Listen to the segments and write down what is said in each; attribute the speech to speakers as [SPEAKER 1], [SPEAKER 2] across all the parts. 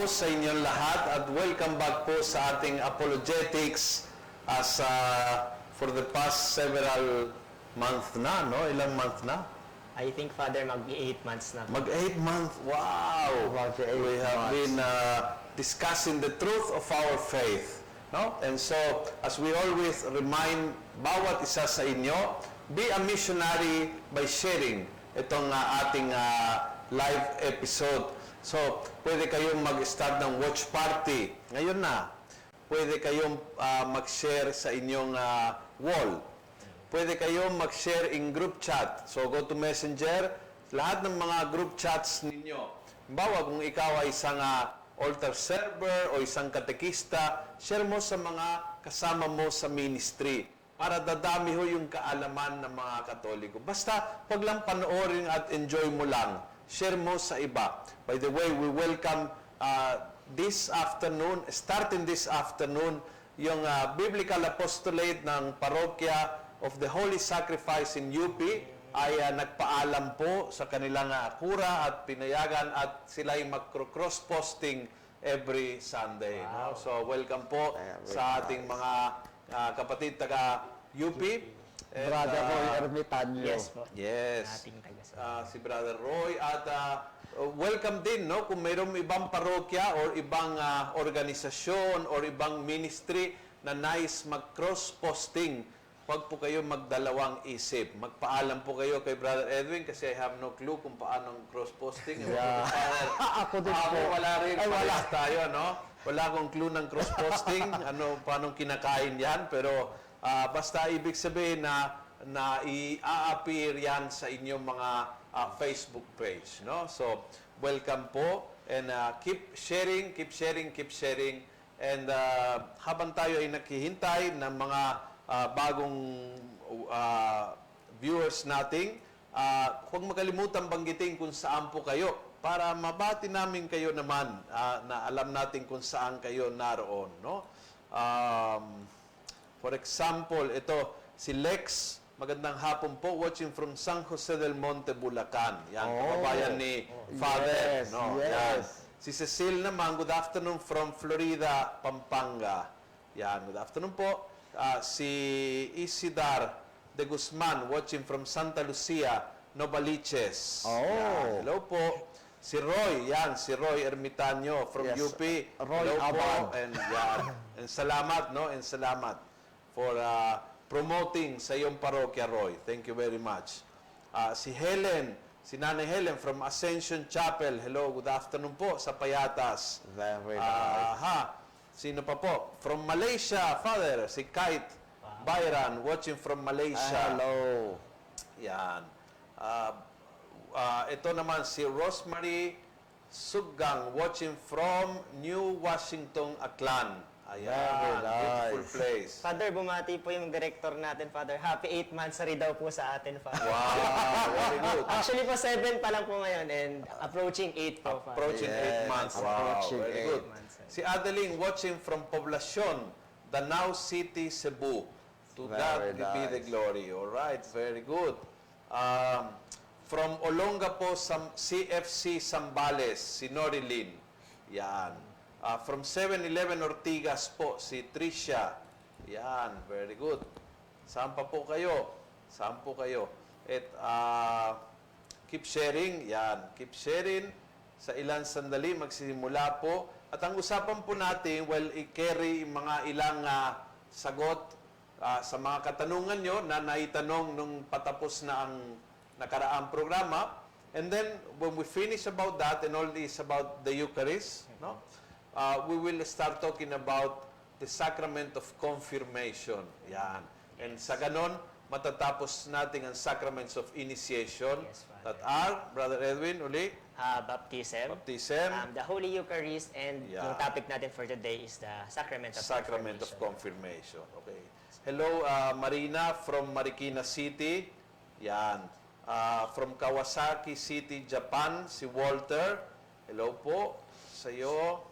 [SPEAKER 1] po sa inyong lahat at welcome back po sa ating apologetics as for the past several months na, no? Ilang month na?
[SPEAKER 2] I think, Father, mag-8 months na.
[SPEAKER 1] Mag-8 month. Wow! We have been discussing the truth of our faith. No? And so, as we always remind bawat isa sa inyo, be a missionary by sharing itong ating live episode. So, pwede kayong mag-start ng watch party. Ngayon na. Pwede kayong mag-share sa inyong wall. Pwede kayong mag-share in group chat. So, go to Messenger. Lahat ng mga group chats ninyo. Bawa kung ikaw ay isang altar server o isang katekista, share mo sa mga kasama mo sa ministry para dadami ho yung kaalaman ng mga Katoliko. Basta, pag lang panoorin at enjoy mo lang, share mo sa iba. By the way, we welcome this afternoon, starting this afternoon, yung Biblical Apostolate ng Parokya of the Holy Sacrifice in UP ay nagpaalam po sa kanilang kura at pinayagan at sila ay mag-cross-posting every Sunday.
[SPEAKER 2] Wow.
[SPEAKER 1] No? So, welcome po sa ating mga kapatid taga UP.
[SPEAKER 3] Brother Roy Ermitanyo.
[SPEAKER 2] Yes po.
[SPEAKER 1] Yes.
[SPEAKER 2] Ating tagas.
[SPEAKER 1] Si Brother Roy at welcome din no kung mayroong ibang parokya or ibang organisasyon or ibang ministry na nais mag-cross posting. Huwag po kayo magdalawang isip. Magpaalam po kayo kay Brother Edwin kasi I have no clue kung paano cross posting.
[SPEAKER 3] Yeah. Ako din po.
[SPEAKER 1] Wala rin.
[SPEAKER 3] Ay, wala.
[SPEAKER 1] Tayo, no? Wala akong clue ng cross posting. Paano kinakain yan. Pero basta ibig sabihin na i-appear yan sa inyong mga Facebook page, no? So, welcome po and keep sharing. And habang tayo ay naghihintay ng mga bagong viewers nating, huwag makalimutan banggitin kung saan po kayo para mabati namin kayo naman na alam natin kung saan kayo naroon, no? For example, ito, si Lex, magandang hapon po, watching from San Jose del Monte, Bulacan. Yan, kababayan ni Father.
[SPEAKER 3] Yes,
[SPEAKER 1] No?
[SPEAKER 3] yes.
[SPEAKER 1] Yan. Si Cecil naman, good afternoon from Florida, Pampanga. Yan, good afternoon po. Si Isidar de Guzman, watching from Santa Lucia, Novaliches. Yan, hello po. Si Roy, yan, si Roy Ermitanyo from
[SPEAKER 3] Yes,
[SPEAKER 1] UP.
[SPEAKER 3] Roy
[SPEAKER 1] Hello
[SPEAKER 3] Abad.
[SPEAKER 1] po. And, and salamat, no? And salamat for promoting sa iyong parokya, Roy. Thank you very much. Si Helen, si Nanay Helen from Ascension Chapel. Hello, good afternoon po sa Payatas.
[SPEAKER 3] Very nice.
[SPEAKER 1] Sino pa po? From Malaysia, Father, si Kite Byron, watching from Malaysia.
[SPEAKER 3] Hello.
[SPEAKER 1] Yan. Ito naman si Rosemary Suggang, watching from New Washington, Aklan. Ayan,
[SPEAKER 3] Very nice.
[SPEAKER 1] beautiful place.
[SPEAKER 2] Father, bumati po yung director natin, Father. Happy 8 months rin daw po sa atin, Father.
[SPEAKER 1] Wow, very good.
[SPEAKER 2] Actually po, 7 pa lang po ngayon and approaching 8 po, Father.
[SPEAKER 1] Approaching 8
[SPEAKER 3] Yes,
[SPEAKER 1] months. Wow,
[SPEAKER 3] approaching
[SPEAKER 1] very
[SPEAKER 3] 8
[SPEAKER 1] good.
[SPEAKER 2] months.
[SPEAKER 1] Si Adeline, watching from Poblacion, Danau City, Cebu. To God
[SPEAKER 3] Very
[SPEAKER 1] be the
[SPEAKER 3] nice.
[SPEAKER 1] glory. All right, very good. From Olongapo, CFC Zambales, si Norilyn. Yan. From 7-Eleven Ortigas po, si Tricia. Yan, very good. Saan pa po kayo? Saan po kayo? Keep sharing. Yan, keep sharing. Sa ilang sandali, magsisimula po. At ang usapan po natin, i-carry mga ilang sagot sa mga katanungan nyo na naitanong nung patapos na ang nakaraang programa. And then, when we finish about that and all this about the Eucharist, no? We will start talking about the sacrament of confirmation. Yan. And sa ganon, matatapos natin ang sacraments of initiation.
[SPEAKER 2] Yes, Father.
[SPEAKER 1] That are, Brother Edwin, uli,
[SPEAKER 2] Baptism,
[SPEAKER 1] baptism,
[SPEAKER 2] the Holy Eucharist, and
[SPEAKER 1] Yeah.
[SPEAKER 2] yung topic natin for today is the sacrament of
[SPEAKER 1] sacrament of
[SPEAKER 2] confirmation.
[SPEAKER 1] confirmation. Okay. Hello, Marina from Marikina City. Yan. From Kawasaki City, Japan, si Walter. Hello po sa iyo.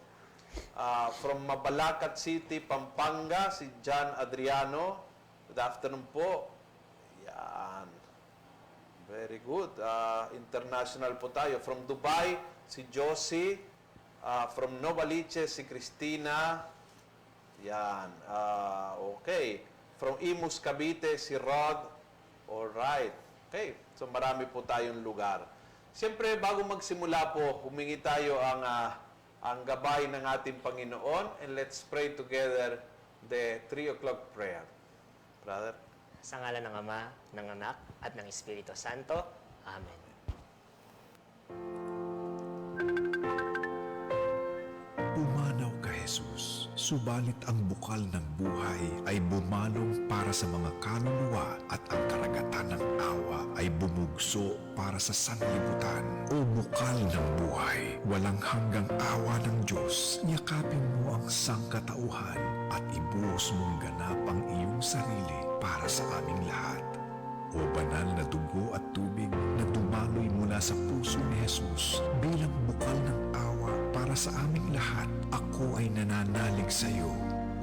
[SPEAKER 1] From Mabalacat City, Pampanga, si John Adriano. Good afternoon po. Yan. Very good. International po tayo. From Dubai, si Josie. From Novaliches, si Cristina. Yan. Okay. From Imus, Cavite, si Rod. Alright. Okay. So marami po tayong lugar. Siyempre, bago magsimula po, humingi tayo ang gabay ng ating Panginoon, and let's pray together the 3 o'clock prayer. Brother?
[SPEAKER 2] Sa ngalan ng Ama, ng Anak, at ng Espiritu Santo. Amen.
[SPEAKER 4] Pumanaw ka, Jesus. Subalit ang bukal ng buhay ay bumalong para sa mga kaluluwa at ang karagatan ng awa ay bumugso para sa sanlibutan. O bukal ng buhay, walang hanggang awa ng Diyos, yakapin mo ang sangkatauhan at ibuhos mong ganap ang iyong sarili para sa aming lahat. O banal na dugo at tubig na dumaloy mula sa puso ni Jesus bilang bukal ng awa para sa aming lahat, ako ay nananalig sa iyo.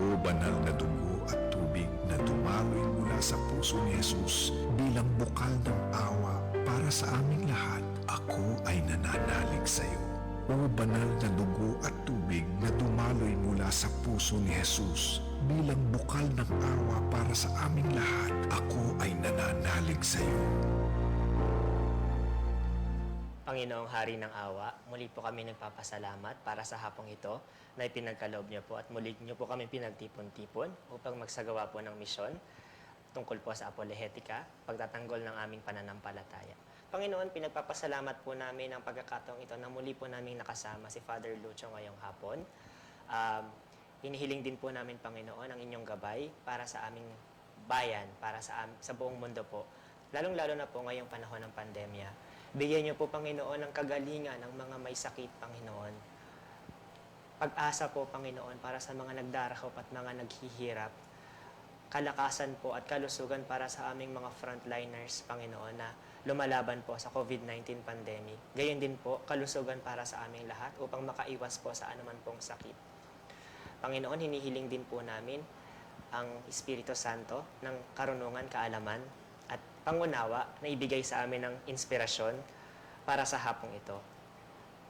[SPEAKER 4] O banal na dugo at tubig na dumaloy mula sa puso ni Jesus bilang bukal ng awa para sa aming lahat, ako ay nananalig sa iyo. O banal na dugo at tubig na dumaloy mula sa puso ni Jesus bilang bukal ng awa para sa aming lahat, ako ay nananalig sa iyo.
[SPEAKER 2] Panginoong Hari ng Awa, muli po kami nagpapasalamat para sa hapong ito na ipinagkaloob niyo po at muli niyo po kami pinagtipon-tipon upang magsagawa po ng misyon tungkol po sa apolohetika, pagtatanggol ng aming pananampalataya. Panginoon, pinagpapasalamat po namin ang pagkakataong ito na muli po namin nakasama si Father Lucho ngayong hapon. Hinihiling din po namin, Panginoon, ang inyong gabay para sa aming bayan, para sa buong mundo po. Lalong-lalo na po ngayong panahon ng pandemya. Bigyan niyo po, Panginoon, ang kagalingan ng mga may sakit, Panginoon. Pag-asa po, Panginoon, para sa mga nagdarahop at mga naghihirap. Kalakasan po at kalusugan para sa aming mga frontliners, Panginoon, na lumalaban po sa COVID-19 pandemic. Gayon din po, kalusugan para sa aming lahat upang makaiwas po sa anuman pong sakit. Panginoon, hinihiling din po namin ang Espiritu Santo ng karunungan, kaalaman, at pangunawa na ibigay sa amin ng inspirasyon para sa hapong ito,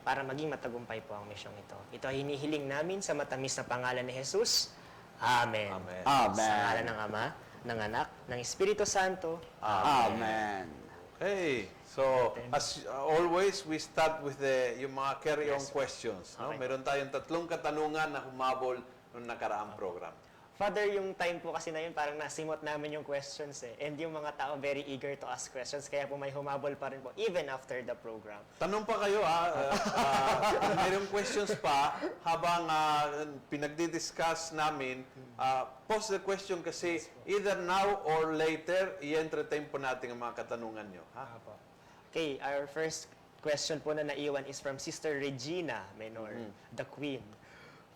[SPEAKER 2] para maging matagumpay po ang misyong ito. Ito ay hinihiling namin sa matamis na pangalan ni Jesus. Amen.
[SPEAKER 1] Amen.
[SPEAKER 3] Amen.
[SPEAKER 2] Sa ngalan ng Ama, ng Anak, ng Espiritu Santo.
[SPEAKER 3] Amen.
[SPEAKER 1] Okay. So, as always, we start with yung mga carry-on
[SPEAKER 2] Yes.
[SPEAKER 1] questions. No?
[SPEAKER 2] Okay.
[SPEAKER 1] Meron tayong 3 katanungan na humabol noong nakaraang program.
[SPEAKER 2] Father, yung time po kasi na yun, parang nasimot namin yung questions eh. And yung mga tao very eager to ask questions, kaya po may humabol pa rin po, even after the program.
[SPEAKER 1] Tanong pa kayo ha. Mayroong questions pa habang pinagdi-discuss namin. Post the question kasi either now or later, i-entertain po natin ang mga katanungan nyo. Ha?
[SPEAKER 2] Okay, our first question po na naiwan is from Sister Regina Menor, the Queen.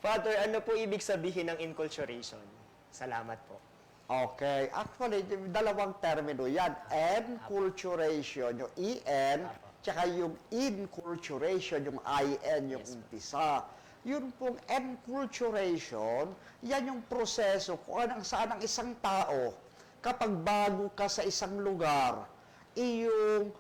[SPEAKER 2] Father, ano po ibig sabihin ng inculturation? Salamat po.
[SPEAKER 3] Okay. Actually, dalawang termino yan. Enculturation, yung E-N, tsaka yung inculturation, yung I-N, yung umpisa. Yun pong enculturation, yan yung proseso kung saan ang isang tao, kapag bago ka sa isang lugar, iyong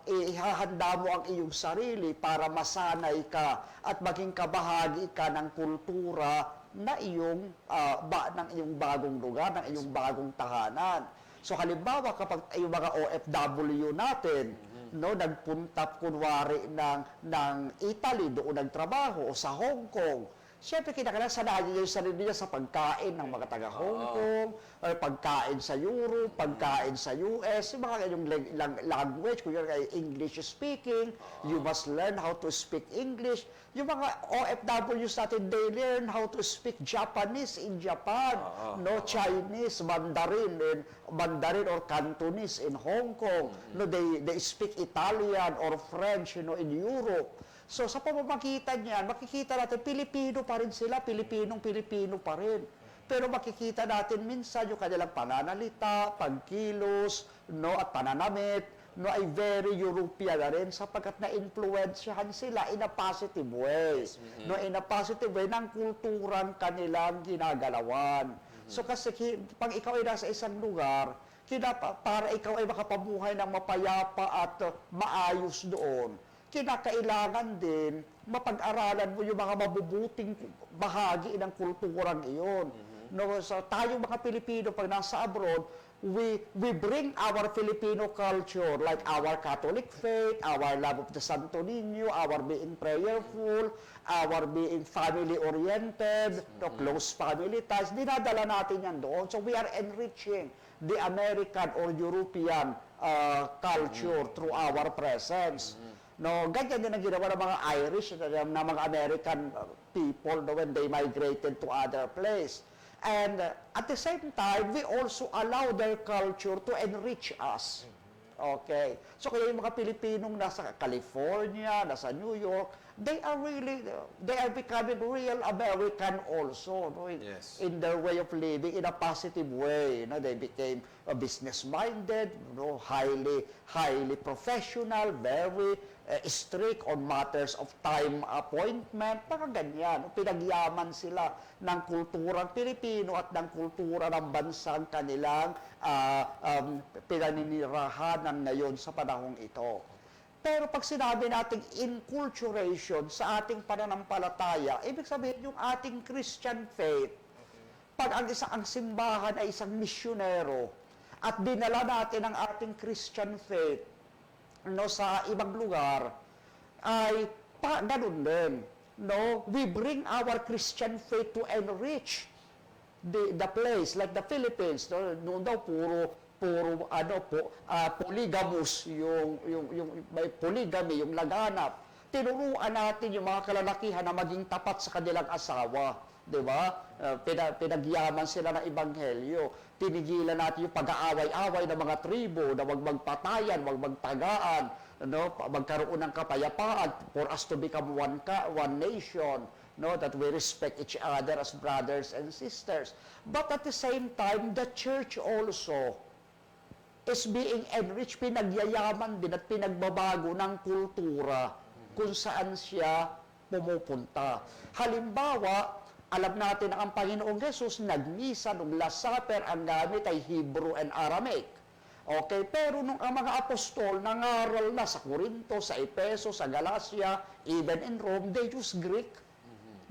[SPEAKER 3] ihahanda mo ang iyong sarili para masanay ka at maging kabahagi ka ng kultura na ng iyong bagong lugar, ng iyong bagong tahanan. So halimbawa kapag yung mga OFW natin, nagpunta kunwari ng Italy, doon nagtrabaho, o sa Hong Kong, siyempre, kinakailangan sanayin niya yung sarili niya sa pagkain ng mga taga-Hong Kong, or pagkain sa Europe, pagkain sa US, yung mga yung language, kung yun ay English speaking, you must learn how to speak English. Yung mga OFWs natin, they learn how to speak Japanese in Japan, Chinese, Mandarin or Cantonese in Hong Kong, they speak Italian or French, in Europe. So sa pamamagitan niyan, makikita natin Pilipino pa rin sila, Pilipinong-Pilipino pa rin. Pero makikita natin minsan yung kanilang pananalita, pagkilos, at pananamit, ay very European na rin sapagkat na-influensyahan sila in a positive way. In a positive way ng kulturang kanilang ginagalawan. So kasi pag ikaw ay nasa isang lugar, para ikaw ay makapabuhay ng mapayapa at maayos doon, kinakailangan din mapag-aralan mo yung mga mabubuting bahagi ng kulturang iyon. No, so tayong mga Pilipino pag nasa abroad, we bring our Filipino culture like our Catholic faith, our love of the Santo Niño, our being prayerful, our being family-oriented, no, close family ties. Dinadala natin yan doon. So we are enriching the American or European culture through our presence. No, ganyan din ang ginawa ng mga Irish, na mga American people, no, when they migrated to other place. And at the same time, we also allow their culture to enrich us. Okay. So kaya yung mga Pilipinong nasa California, nasa New York, they are becoming real American also, no,
[SPEAKER 1] Yes.
[SPEAKER 3] in their way of living, in a positive way. You know, they became business-minded, you know, highly professional, very strict on matters of time appointment, mga ganyan. Pinagyaman sila ng kulturang Pilipino at ng kultura ng bansang kanilang pinaninirahanan ngayon sa panahong ito. Pero pag sinabi nating inculturation sa ating pananampalataya, ibig sabihin yung ating Christian faith, pag ang simbahan ay isang misyonero at dinala natin ang ating Christian faith, no, sa ibang lugar, ay ganun din. No, we bring our Christian faith to enrich the place, like the Philippines. No, noon daw puro polygamous, yung may polygamy, yung laganap. Tinuruan natin yung mga kalalakihan na maging tapat sa kanilang asawa. Di ba? Pinagyaman sila ng ebanghelyo. Tinigilan natin yung pag-aaway-away ng mga tribo, na wag magpatayan, wag magtagaan, no? Magkaroon ng kapayapaan for us to become one nation, no? That we respect each other as brothers and sisters. But at the same time, the church also is being enriched, pinagyayaman din at pinagbabago ng kultura kung saan siya pumupunta. Halimbawa, alam natin na ang Panginoong Jesus nagmisa nung Last Supper, ang gamit ay Hebrew and Aramaic. Okay, pero nung ang mga apostol nangaral na sa Corinto, sa Efeso, sa Galacia, even in Rome, they use Greek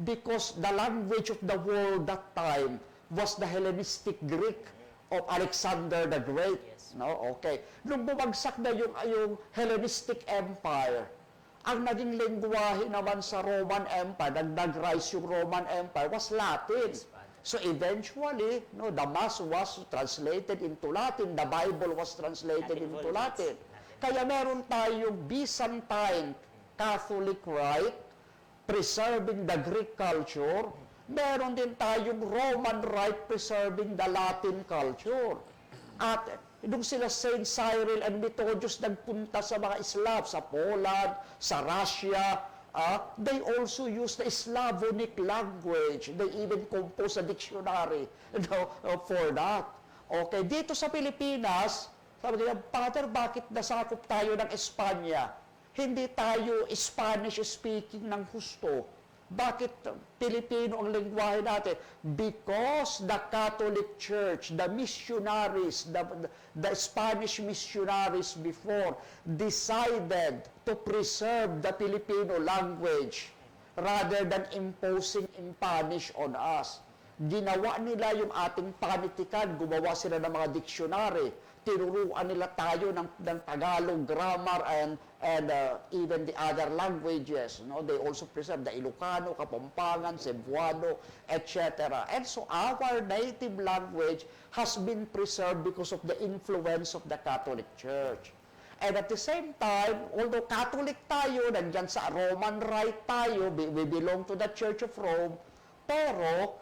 [SPEAKER 3] because the language of the world that time was the Hellenistic Greek of Alexander the Great. No, okay. Nung bumagsak na yung Hellenistic Empire, ang naging lengguwahe naman sa Roman Empire, nag-rise yung Roman Empire, was Latin. So eventually, no, the Mass was translated into Latin, the Bible was translated into Latin. Kaya meron tayong Byzantine Catholic Rite, preserving the Greek culture. Meron din tayong Roman Rite, preserving the Latin culture. At nung sila Saint Cyril and Methodius nagpunta sa mga Slav, sa Poland, sa Russia, they also use the Slavonic language. They even compose a dictionary, you know, for that. Okay, dito sa Pilipinas, sabi nila, Father, bakit nasakop tayo ng Espanya? Hindi tayo Spanish-speaking ng husto. Bakit Pilipino ang lengguwahe natin? Because the Catholic Church, the missionaries, the Spanish missionaries before decided to preserve the Filipino language rather than imposing in Spanish on us. Ginawa nila yung ating panitikan, gumawa sila ng mga dictionary, tinuruan nila tayo ng Tagalog grammar and even the other languages. No? They also preserve the Ilocano, Kapampangan, Cebuano, etc. And so our native language has been preserved because of the influence of the Catholic Church. And at the same time, although Catholic tayo, nandyan sa Roman Rite tayo, we belong to the Church of Rome, pero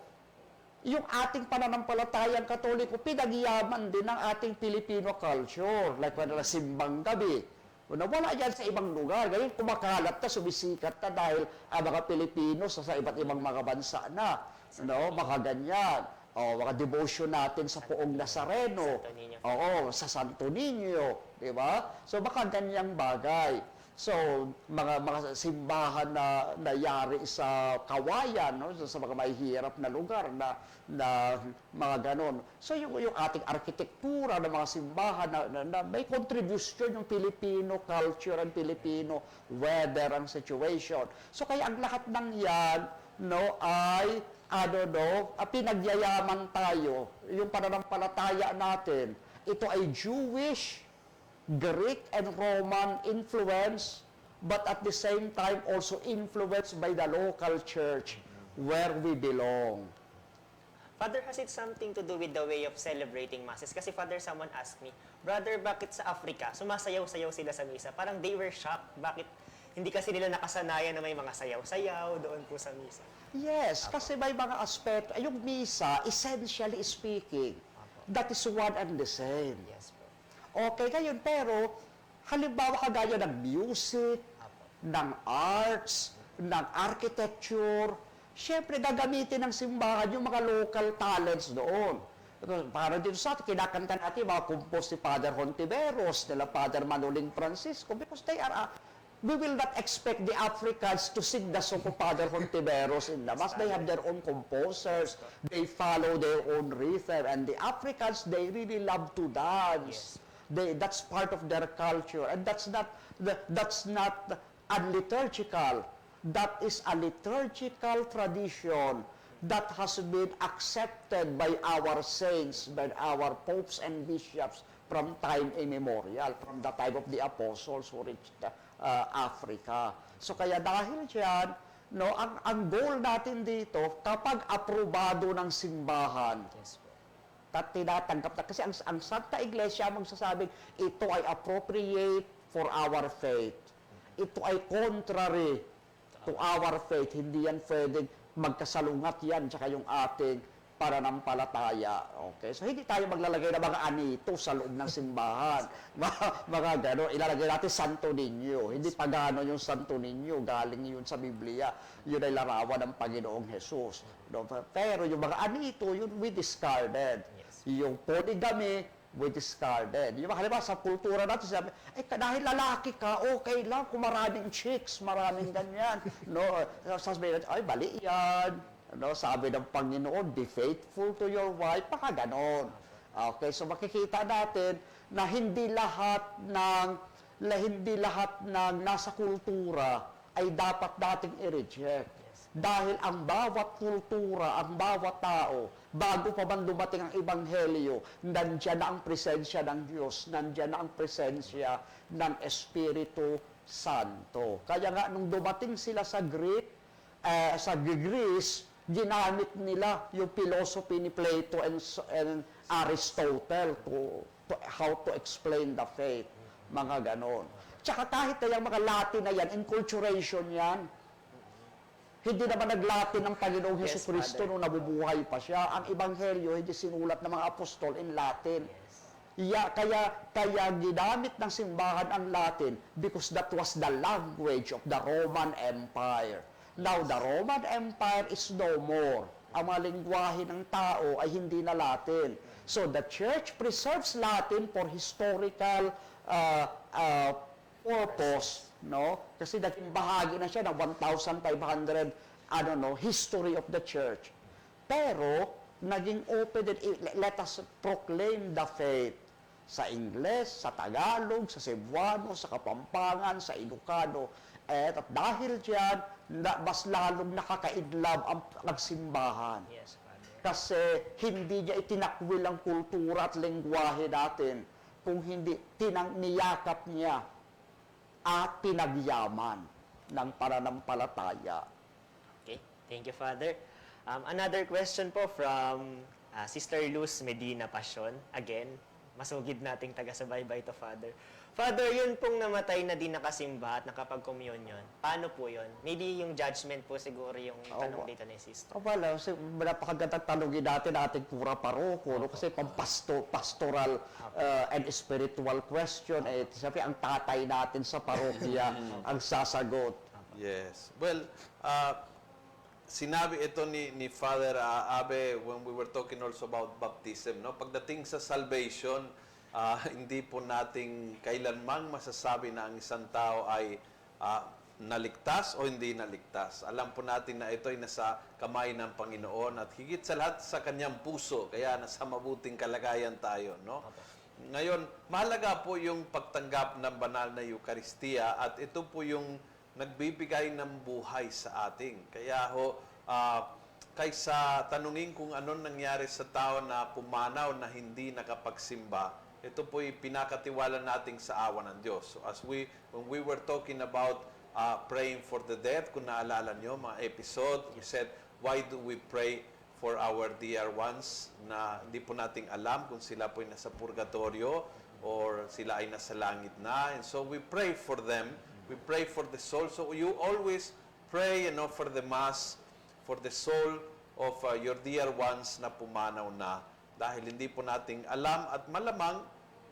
[SPEAKER 3] yung ating pananampalatayang Katoliko, pinagyaman din ng ating Filipino culture. Like when simbang gabi. Wala yan sa ibang lugar. Ngayon, kumakalat na, sumisikat na dahil ang mga Pilipino sa iba't ibang mga bansa na. No? Mga ganyan. O, mga devotion natin sa Poong Nazareno. Oo, sa Santo Niño. Diba? So, baka ganyang bagay. So, mga simbahan na nayari sa kawayan, no? Sa mga mahihirap na lugar na mga ganon. So, yung ating arkitektura ng mga simbahan na may contribution yung Filipino culture and Filipino weather and situation. So, kaya ang lahat ng yan, no, ay pinagyayaman tayo. Yung pananampalataya natin, ito ay Jewish, Greek and Roman influence, but at the same time also influenced by the local church where we belong.
[SPEAKER 2] Father, has it something to do with the way of celebrating masses? Kasi Father, someone asked me, Brother, bakit sa Africa, sumasayaw-sayaw sila sa misa? Parang they were shocked. Bakit hindi kasi nila nakasanayan na may mga sayaw-sayaw doon po sa misa?
[SPEAKER 3] Yes, kasi may mga aspeto. Yung misa, essentially speaking, that is one and the same.
[SPEAKER 2] Yes po.
[SPEAKER 3] Okay, ngayon, pero halimbawa kagaya ng music, ng arts, ng architecture, syempre gagamitin ng simbahan yung mga local talents doon. Para dito sa atin, kinakanta natin mga compose ni Father Hontiveros, nila Father Manoling Francisco, because they are, we will not expect the Africans to sing the song of Father Hontiveros in the Mass. They have their own composers, they follow their own rhythm, and the Africans, they really love to dance. That's part of their culture, and that's not unliturgical. That is a liturgical tradition that has been accepted by our saints, by our popes and bishops from time immemorial, from the time of the apostles who reached Africa. So kaya dahil diyan, no, ang goal natin dito, kapag aprobado ng simbahan,
[SPEAKER 2] Yes po.
[SPEAKER 3] tinatanggap na. Kasi ang Santa Iglesia magsasabing, ito ay appropriate for our faith. Ito ay contrary to our faith. Hindi yan pwedeng magkasalungat yan, tsaka yung ating pananampalataya. Okay? So, hindi tayo maglalagay ng mga anito sa loob ng simbahan. mga gano'n. Ilalagay natin Santo Niño. Hindi pagano yung Santo Niño. Galing yun sa Biblia. Yun ay larawan ng Panginoong Jesus. No? Pero yung mga anito, yun we discarded. Yung polygamy, we discarded. Yung halimbawa sa kultura natin, sabi, dahil lalaki ka, okay lang kung maraming chicks, maraming ganyan. No? Sabi natin, ay, bali yan. No? Sabi ng Panginoon, be faithful to your wife, baka ganon. Okay, so makikita natin na hindi lahat ng nasa kultura ay dapat nating i-reject. Dahil ang bawat kultura, ang bawat tao, bago pa man dumating ang Ebanghelyo, nandiyan na ang presensya ng Diyos, nandiyan na ang presensya ng Espiritu Santo. Kaya nga, nung dumating sila sa Greece, ginamit nila yung philosophy ni Plato and Aristotle to how to explain the faith, mga ganon. Tsaka kahit na yung mga Latin na yan, enculturation yan, hindi naman naglatin ng Panginoong
[SPEAKER 2] Yes,
[SPEAKER 3] Hesus Kristo
[SPEAKER 2] Father.
[SPEAKER 3] nung nabubuhay pa siya. Ang Ebanghelyo hindi sinulat ng mga apostol in Latin. Kaya ginamit ng simbahan ang Latin because that was the language of the Roman Empire. Now, the Roman Empire is no more. Ang mga lingwahe ng tao ay hindi na Latin. So, the Church preserves Latin for historical purpose, no? Kasi naging bahagi na siya ng 1,500, history of the church. Pero, naging open din, let us proclaim the faith sa Ingles, sa Tagalog, sa Cebuano, sa Kapampangan, sa Ilocano. At dahil diyan, mas lalong nakakaidlab ang simbahan.
[SPEAKER 2] Yes, Father.
[SPEAKER 3] Kasi hindi niya itinakwil ang kultura at lengguwahe natin kung hindi niyakap niya at pinagyaman ng pananampalataya.
[SPEAKER 2] Okay, thank you, Father. Another question po from Sister Luz Medina Passion. Again, masugid nating taga-subaybay to, Father. Father, yun pong namatay na din nakasimba at nakapag-communion. Paano po yun? Maybe yung judgment po siguro yung tanong dito ni Sister.
[SPEAKER 3] Wala, kasi napakagandang tanongin natin ating pura paroko, no? Kasi pastoral and spiritual question, sabi ang tatay natin sa parokya ang sasagot.
[SPEAKER 1] Yes. Well, sinabi ito ni Father Abe when we were talking also about baptism, no? Pagdating sa salvation, hindi po nating kailanman masasabi na ang isang tao ay naligtas o hindi naligtas. Alam po natin na ito ay nasa kamay ng Panginoon at higit sa lahat sa kanyang puso, kaya nasa mabuting kalagayan tayo, no? Ngayon, mahalaga po yung pagtanggap ng banal na Eucharistia at ito po yung nagbibigay ng buhay sa ating. Kaya kaysa tanungin kung anong nangyari sa tao na pumanaw na hindi nakapagsimba, ito po pinakatiwala natin sa awa ng Diyos. So when we were talking about praying for the dead, kung naalala nyo, mga episode, we said, why do we pray for our dear ones na hindi po nating alam kung sila po ay nasa purgatorio or sila ay nasa langit na. And so we pray for them. We pray for the soul. So you always pray and offer the Mass for the soul of your dear ones na pumanaw na. Dahil hindi po nating alam at malamang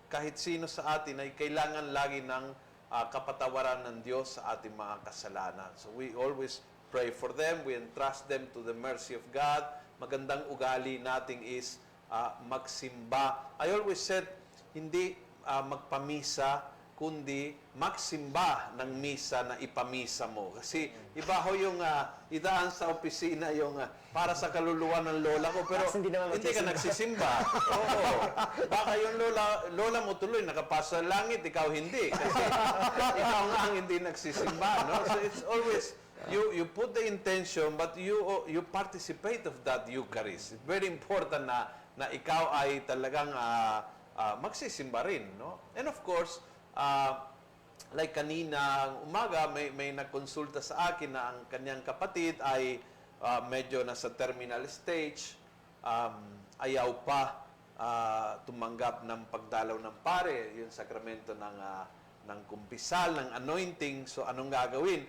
[SPEAKER 1] kahit sino sa atin ay kailangan lagi ng kapatawaran ng Diyos sa ating mga kasalanan. So we always pray for them. We entrust them to the mercy of God. Magandang ugali nating is magsimba. I always said, hindi magpamisa, kundi magsimba ng misa na ipamisa mo. Kasi iba ho yung idaan sa opisina yung para sa kaluluwa ng lola ko, pero
[SPEAKER 2] Hindi naman
[SPEAKER 1] hindi ka nagsisimba. Oo. Baka yung lola mo tuloy nakapasa sa langit, ikaw hindi. Kasi ikaw nga ang hindi nagsisimba. No? So it's always, you put the intention, but you participate of that Eucharist. It's very important na ikaw ay talagang magsisimba rin. No? And of course, like kanina umaga, may nagkonsulta sa akin na ang kanyang kapatid ay medyo nasa terminal stage, ayaw pa tumanggap ng pagdalaw ng pare, yung sakramento ng kumpisal, ng anointing. So anong gagawin?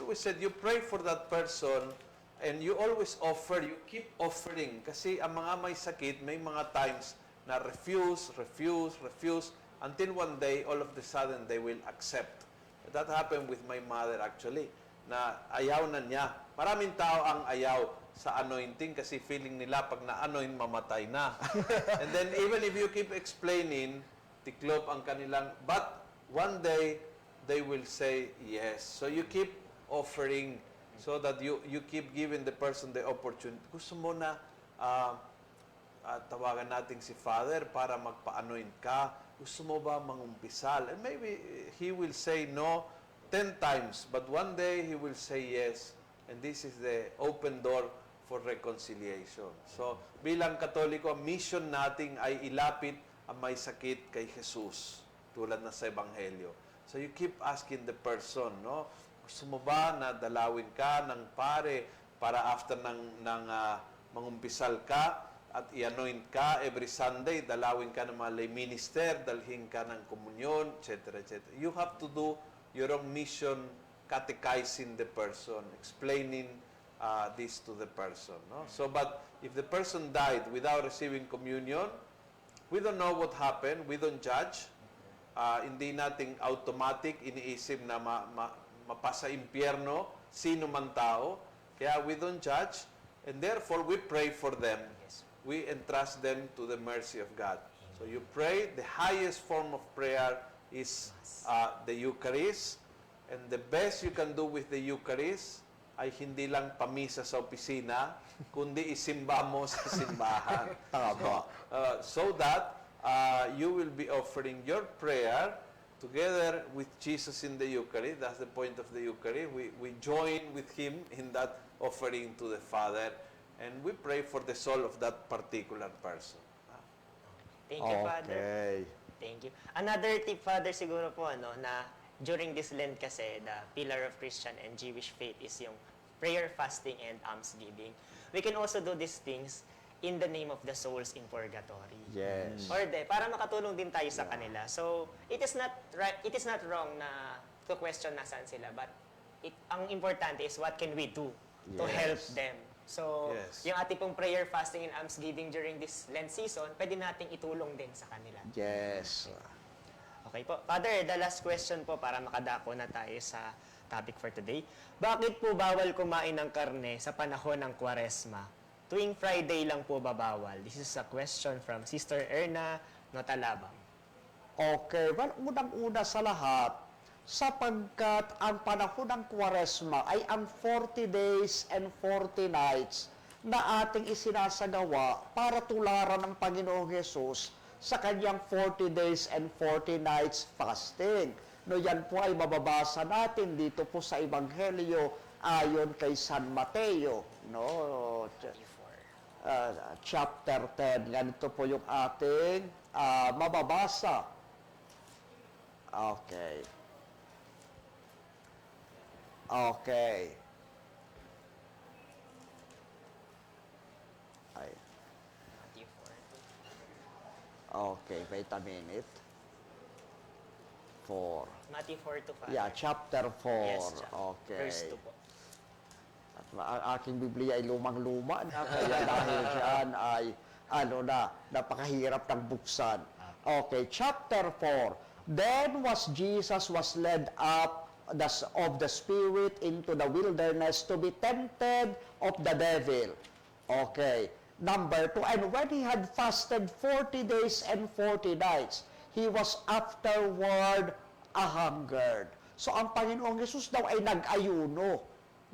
[SPEAKER 1] We said, you pray for that person and you always offer, you keep offering. Kasi ang mga may sakit, may mga times na refuse, until one day, all of the sudden, they will accept. That happened with my mother actually, na ayaw na niya. Maraming tao ang ayaw sa anointing kasi feeling nila pag na-anoint, mamatay na. And then even if you keep explaining, tiklop ang kanilang, but one day, they will say yes. So you keep offering so that you keep giving the person the opportunity. Gusto mo na tawagan natin si Father para magpa-anoint ka? Gusto mo ba mangumpisal? And maybe he will say no 10 times, but one day he will say yes. And this is the open door for reconciliation. So, bilang Katoliko, ang mission natin ay ilapit ang may sakit kay Jesus, tulad na sa Ebanghelyo. So, you keep asking the person, no? Gusto mo ba na dalawin ka ng pare para after ng mangumpisal ka, at i-anoint ka every Sunday, dalawin ka ng mga lay minister, dalhin ka ng komunyon, etc., etc. You have to do your own mission, catechizing the person, explaining this to the person. No? So, but if the person died without receiving communion, we don't know what happened, we don't judge. Hindi nating automatic iniisip na mapasa impyerno, sino man tao. Kaya we don't judge, and therefore we pray for them. We entrust them to the mercy of God. So you pray. The highest form of prayer is the Eucharist. And the best you can do with the Eucharist ay hindi lang pamisa sa opisina, kundi isimba mo sa simbahan. So that you will be offering your prayer together with Jesus in the Eucharist. That's the point of the Eucharist. We join with Him in that offering to the Father. And we pray for the soul of that particular person.
[SPEAKER 2] Thank you, Father.
[SPEAKER 3] Okay.
[SPEAKER 2] Thank you. Another tip, Father, siguro po, na during this Lent kasi, the pillar of Christian and Jewish faith is yung prayer, fasting, and almsgiving. We can also do these things in the name of the souls in purgatory.
[SPEAKER 3] Yes.
[SPEAKER 2] Or para makatulong din tayo sa kanila. So, it is not wrong na to question nasaan sila, but ang importante is what can we do to help them. So,
[SPEAKER 1] Yes.
[SPEAKER 2] yung ating pong prayer, fasting, and almsgiving during this Lent season, pwede nating itulong din sa kanila.
[SPEAKER 3] Yes.
[SPEAKER 2] Okay po. Father, the last question po para makadako na tayo sa topic for today. Bakit po bawal kumain ng karne sa panahon ng Kwaresma? Tuwing Friday lang po ba bawal? This is a question from Sister Erna Notalabang.
[SPEAKER 3] Okay. Well, unang-una sa lahat, sapagkat ang panahon ng Kwaresma ay ang 40 days and 40 nights na ating isinasagawa para tularan ng Panginoong Hesus sa kanyang 40 days and 40 nights fasting. No, yan po ay mababasa natin dito po sa Ebanghelyo ayon kay San Mateo, no? Chapter 10. Ganito po yung ating mababasa. Okay. Okay. Ay.
[SPEAKER 2] Matthew 4.
[SPEAKER 3] Okay, wait a minute. 4.
[SPEAKER 2] Matthew 4 to 5.
[SPEAKER 3] Yeah, chapter 4.
[SPEAKER 2] Yes,
[SPEAKER 3] Okay.
[SPEAKER 2] Verse 2 po.
[SPEAKER 3] At ang aking Biblia ay lumang-luma na, kaya dahil dyan ay, napakahirap ng buksan. Okay, chapter 4. Then Jesus was led up of the Spirit into the wilderness to be tempted of the devil. Okay. Number 2, and when he had fasted 40 days and 40 nights, he was afterward a-hungered. So ang Panginoong Hesus daw ay nag-ayuno,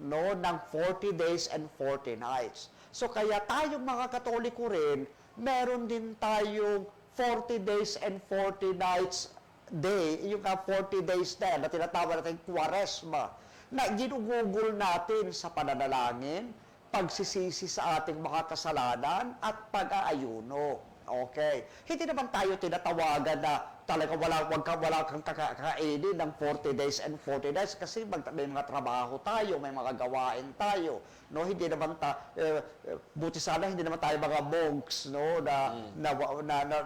[SPEAKER 3] no, ng 40 days and 40 nights. So kaya tayong mga Katoliko rin, meron din tayong 40 days and 40 nights day, yung 40 days na tinatawag natin Kwaresma, na ginugugol natin sa pananalangin, pagsisisi sa ating mga kasalanan, at pag-aayuno. Okay. Hindi naman tayo tinatawagan na talaga wala kang kakainin ng 40 days and 40 days kasi may mga trabaho tayo, may mga gawain tayo. No, hindi naman buti sana hindi naman tayo mga monks, no, na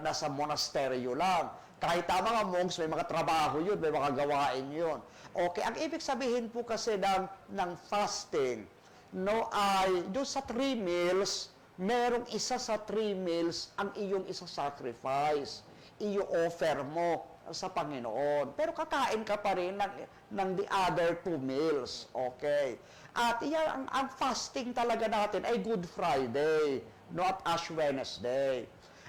[SPEAKER 3] nasa monasteryo lang. Kahit mga monks, may mga trabaho yun, may mga gawain yun. Okay, ang ibig sabihin po kasi ng fasting, no, ay doon sa 3 meals, merong isa sa 3 meals ang iyong isa-sacrifice, i-offer mo sa Panginoon. Pero kakain ka pa rin ng the other 2 meals. Okay. At iyan, ang fasting talaga natin ay Good Friday, no, at Ash Wednesday.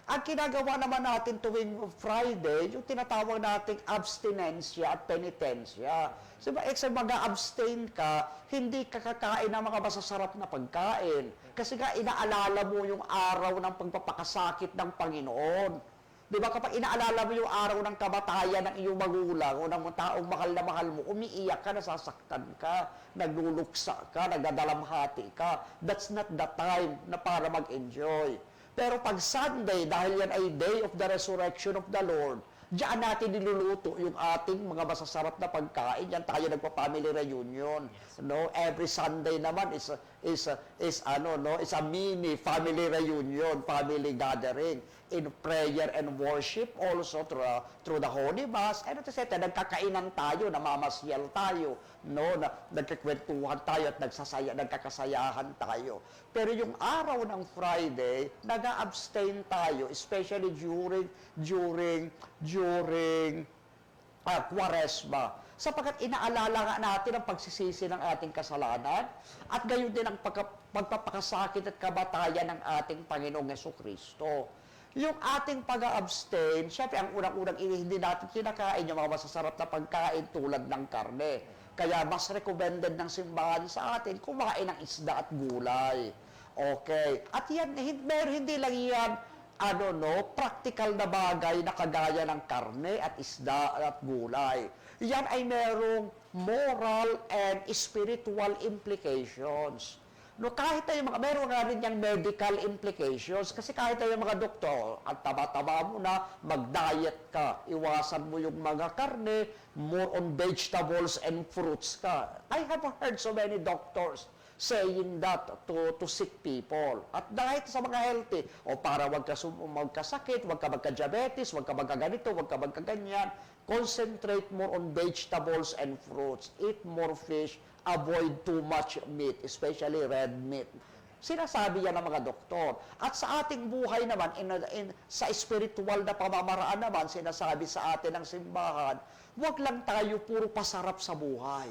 [SPEAKER 3] Ang kinagawa naman natin tuwing Friday, yung tinatawag nating abstinensya at penitensya. So, sa mag-abstain ka, hindi ka kakain ng mga masasarap na pagkain. Kasi nga, inaalala mo yung araw ng pagpapakasakit ng Panginoon. Di ba, kapag inaalala mo yung araw ng kamatayan ng iyong magulang o ng taong mahal na mahal mo, umiiyak ka, nasasaktan ka, nagluluksa ka, nagdadalamhati ka. That's not the time na para mag-enjoy. Pero pag Sunday, dahil yan ay day of the resurrection of the Lord, diyan natin niluluto yung ating mga masasarap na pagkain. Yan tayo nagpa-family reunion. Yes. No, every Sunday naman is a mini family reunion, family gathering in prayer and worship, also through the Holy Mass. And nagkakainan tayo, namamasyal tayo, no, nagkikwentuhan tayo at nagkakasayahan tayo. Pero yung araw ng Friday, nag-abstain tayo, especially during Kwaresma, sapagkat inaalala nga natin ang pagsisisi ng ating kasalanan at gayon din ang pagpapakasakit at kamatayan ng ating Panginoong Jesucristo. Yung ating pag-abstain, syempre ang unang-unang hindi natin kinakain yung mga masasarap na pagkain tulad ng karne. Kaya mas recommended ng simbahan sa atin kumain ng isda at gulay. Okay. At yan, hindi lang yan practical na bagay na kagaya ng karne at isda at gulay. Yan ay merong moral and spiritual implications. No, kahit tayo meron nga rin yung medical implications kasi kahit tayo mga doktor, at tama-tama mo na mag-diet ka, iwasan mo yung mga karne, more on vegetables and fruits ka. I have heard so many doctors saying that to sick people. At dahil sa mga healthy, para wag ka magkasakit, wag ka magka-diabetes, wag ka magkaganito, wag ka magkaganyan, concentrate more on vegetables and fruits. Eat more fish, avoid too much meat, especially red meat. Sinasabi yan ng mga doktor. At sa ating buhay naman, sa spiritual na pamamaraan naman, sinasabi sa atin ng simbahan, wag lang tayo puro pasarap sa buhay.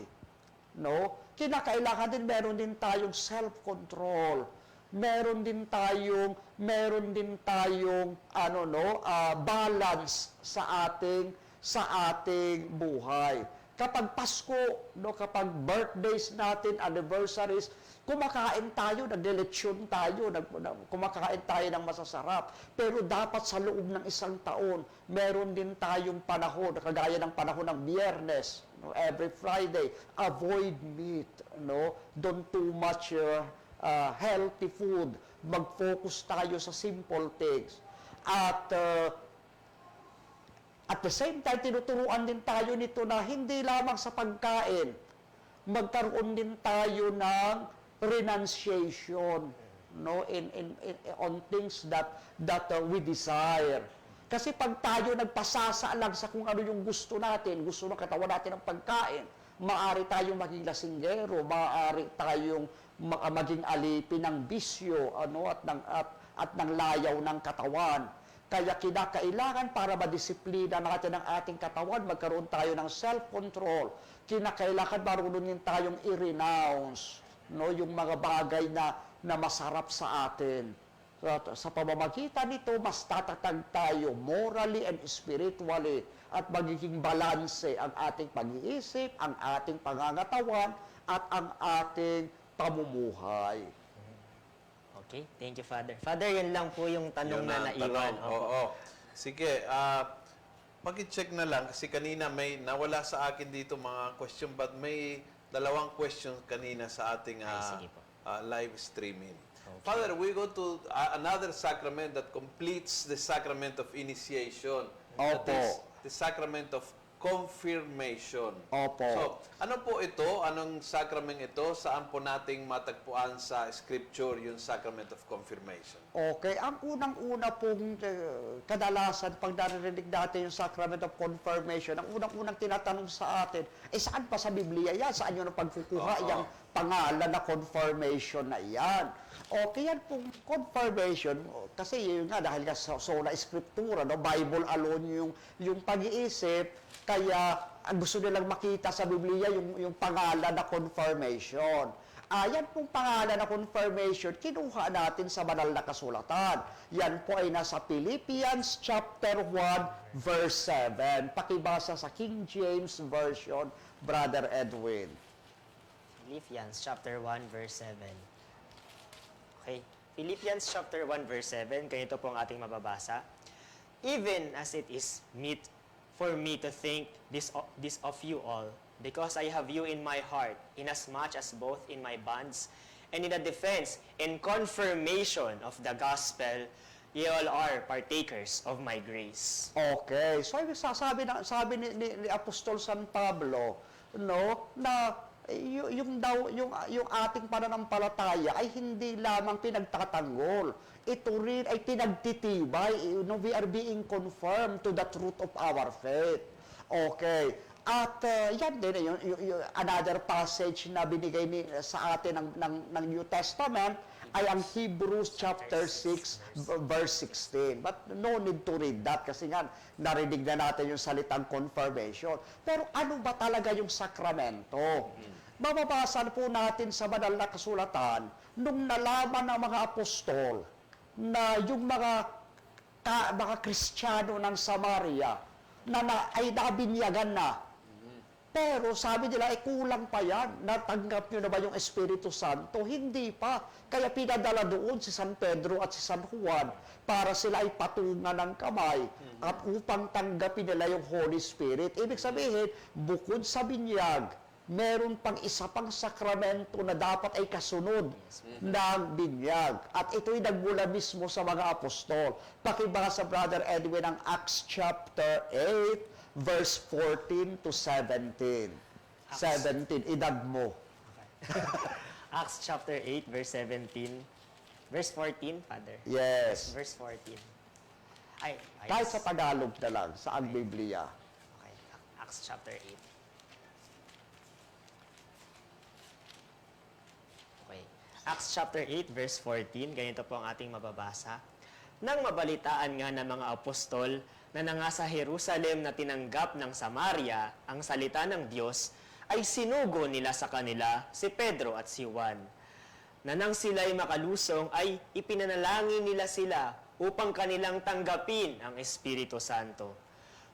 [SPEAKER 3] No? Kinakailangan din, meron din tayong self-control. Meron din tayong balance sa ating buhay. Kapag Pasko, no, kapag birthdays natin, anniversaries, kumakain tayo, nagleletsyon tayo, kumakain tayo ng masasarap. Pero dapat sa loob ng isang taon, meron din tayong panahon, kagaya ng panahon ng Biyernes, no, every Friday, avoid meat, no, don't too much healthy food. Mag-focus tayo sa simple things. At the same time, tinuturuan din tayo nito na hindi lamang sa pagkain, magkaroon din tayo ng renunciation, no, on things that we desire. Kasi pag tayo nagpasasa lang sa kung ano yung gusto natin, gusto ng katawan natin ng pagkain, maaari tayong maging lasinggero, maaari tayong maging alipin ng bisyo, ano, at ng layaw ng katawan. Kaya kinakailangan para madisiplina natin ang ating katawan, magkaroon tayo ng self-control. Kinakailangan marunong din tayong i-renounce, no, yung mga bagay na masarap sa atin. Sa pamamagitan nito, mas tatatag tayo morally and spiritually at magiging balanse ang ating pag-iisip, ang ating pangangatawan, at ang ating pamumuhay.
[SPEAKER 2] Okay, thank you, Father. Father, yan lang po yung tanong
[SPEAKER 1] Yun
[SPEAKER 2] na
[SPEAKER 1] ang
[SPEAKER 2] naiwan.
[SPEAKER 1] tanong. Oo. Sige, pag-check na lang kasi kanina may nawala sa akin dito mga question but may dalawang questions kanina sa ating
[SPEAKER 2] Sige po.
[SPEAKER 1] live streaming. Father, we go to another sacrament that completes the sacrament of initiation. That
[SPEAKER 3] Opo.
[SPEAKER 1] is the sacrament of confirmation.
[SPEAKER 3] Opo.
[SPEAKER 1] So, ano po ito? Anong sacrament ito? Saan po nating matagpuan sa scripture yung sacrament of confirmation?
[SPEAKER 3] Okay, ang unang-una pong kadalasan pag narinig natin yung sacrament of confirmation, ang unang-unang tinatanong sa atin, saan pa sa Biblia yan? Saan yun ang pagkukuha
[SPEAKER 1] Oo.
[SPEAKER 3] yung pangalan na confirmation na yan? Okay, yan pong confirmation, kasi yun nga, dahil nga sola scriptura, no? Bible alone yung pag-iisip, kaya ang gusto nilang makita sa Biblia yung pangalan na confirmation. Yan pong pangalan na confirmation, kinuha natin sa banal na kasulatan. Yan po ay nasa Philippians chapter 1, verse 7. Pakibasa sa King James Version, Brother Edwin.
[SPEAKER 2] Philippians chapter 1, verse 7. Okay, Philippians chapter 1, verse 7, ganito po ang ating mababasa. Even as it is meet for me to think this of you all, because I have you in my heart, inasmuch as both in my bonds and in the defense and confirmation of the gospel, ye all are partakers of my grace.
[SPEAKER 3] Okay, so sabi ni Apostol San Pablo, no, na yung ating pananampalataya ay hindi lamang pinagtatanggol. Ito rin ay pinagtitibay. We are being confirmed to the truth of our faith. Okay. At yan din, another passage na binigay sa atin ng New Testament ay ang Hebrews chapter 6, verse 16. But no need to read that kasi nga narinig na natin yung salitang confirmation. Pero ano ba talaga yung sakramento? Mababasa po natin sa banal na kasulatan nung nalaman ng mga apostol na yung mga Kristiyano ng Samaria ay nabinyagan na. Pero sabi nila, kulang pa yan. Natanggap nyo na ba yung Espiritu Santo? Hindi pa. Kaya pinadala doon si San Pedro at si San Juan para sila ay patungan ng kamay at upang tanggapin nila yung Holy Spirit. Ibig sabihin, bukod sa binyag, meron pang isa pang sakramento na dapat ay kasunod ng binyag. At ito'y nagmula mismo sa mga apostol. Pakibasa, Brother Edwin, ang Acts chapter 8, verse 14 to 17. 17, idag mo.
[SPEAKER 2] Acts chapter 8, verse 17. Verse 14, Father.
[SPEAKER 3] Yes.
[SPEAKER 2] Verse 14. Ay,
[SPEAKER 3] Kahit sa Tagalog na lang, sa ang Biblia.
[SPEAKER 2] Okay, Acts chapter 8. Okay. Acts chapter 8, verse 14, ganito po ang ating mababasa. Nang mabalitaan nga ng mga apostol na nangasa Jerusalem na tinanggap ng Samaria ang salita ng Diyos, ay sinugo nila sa kanila si Pedro at si Juan. Na nang sila'y makalusong ay ipinanalangin nila sila upang kanilang tanggapin ang Espiritu Santo.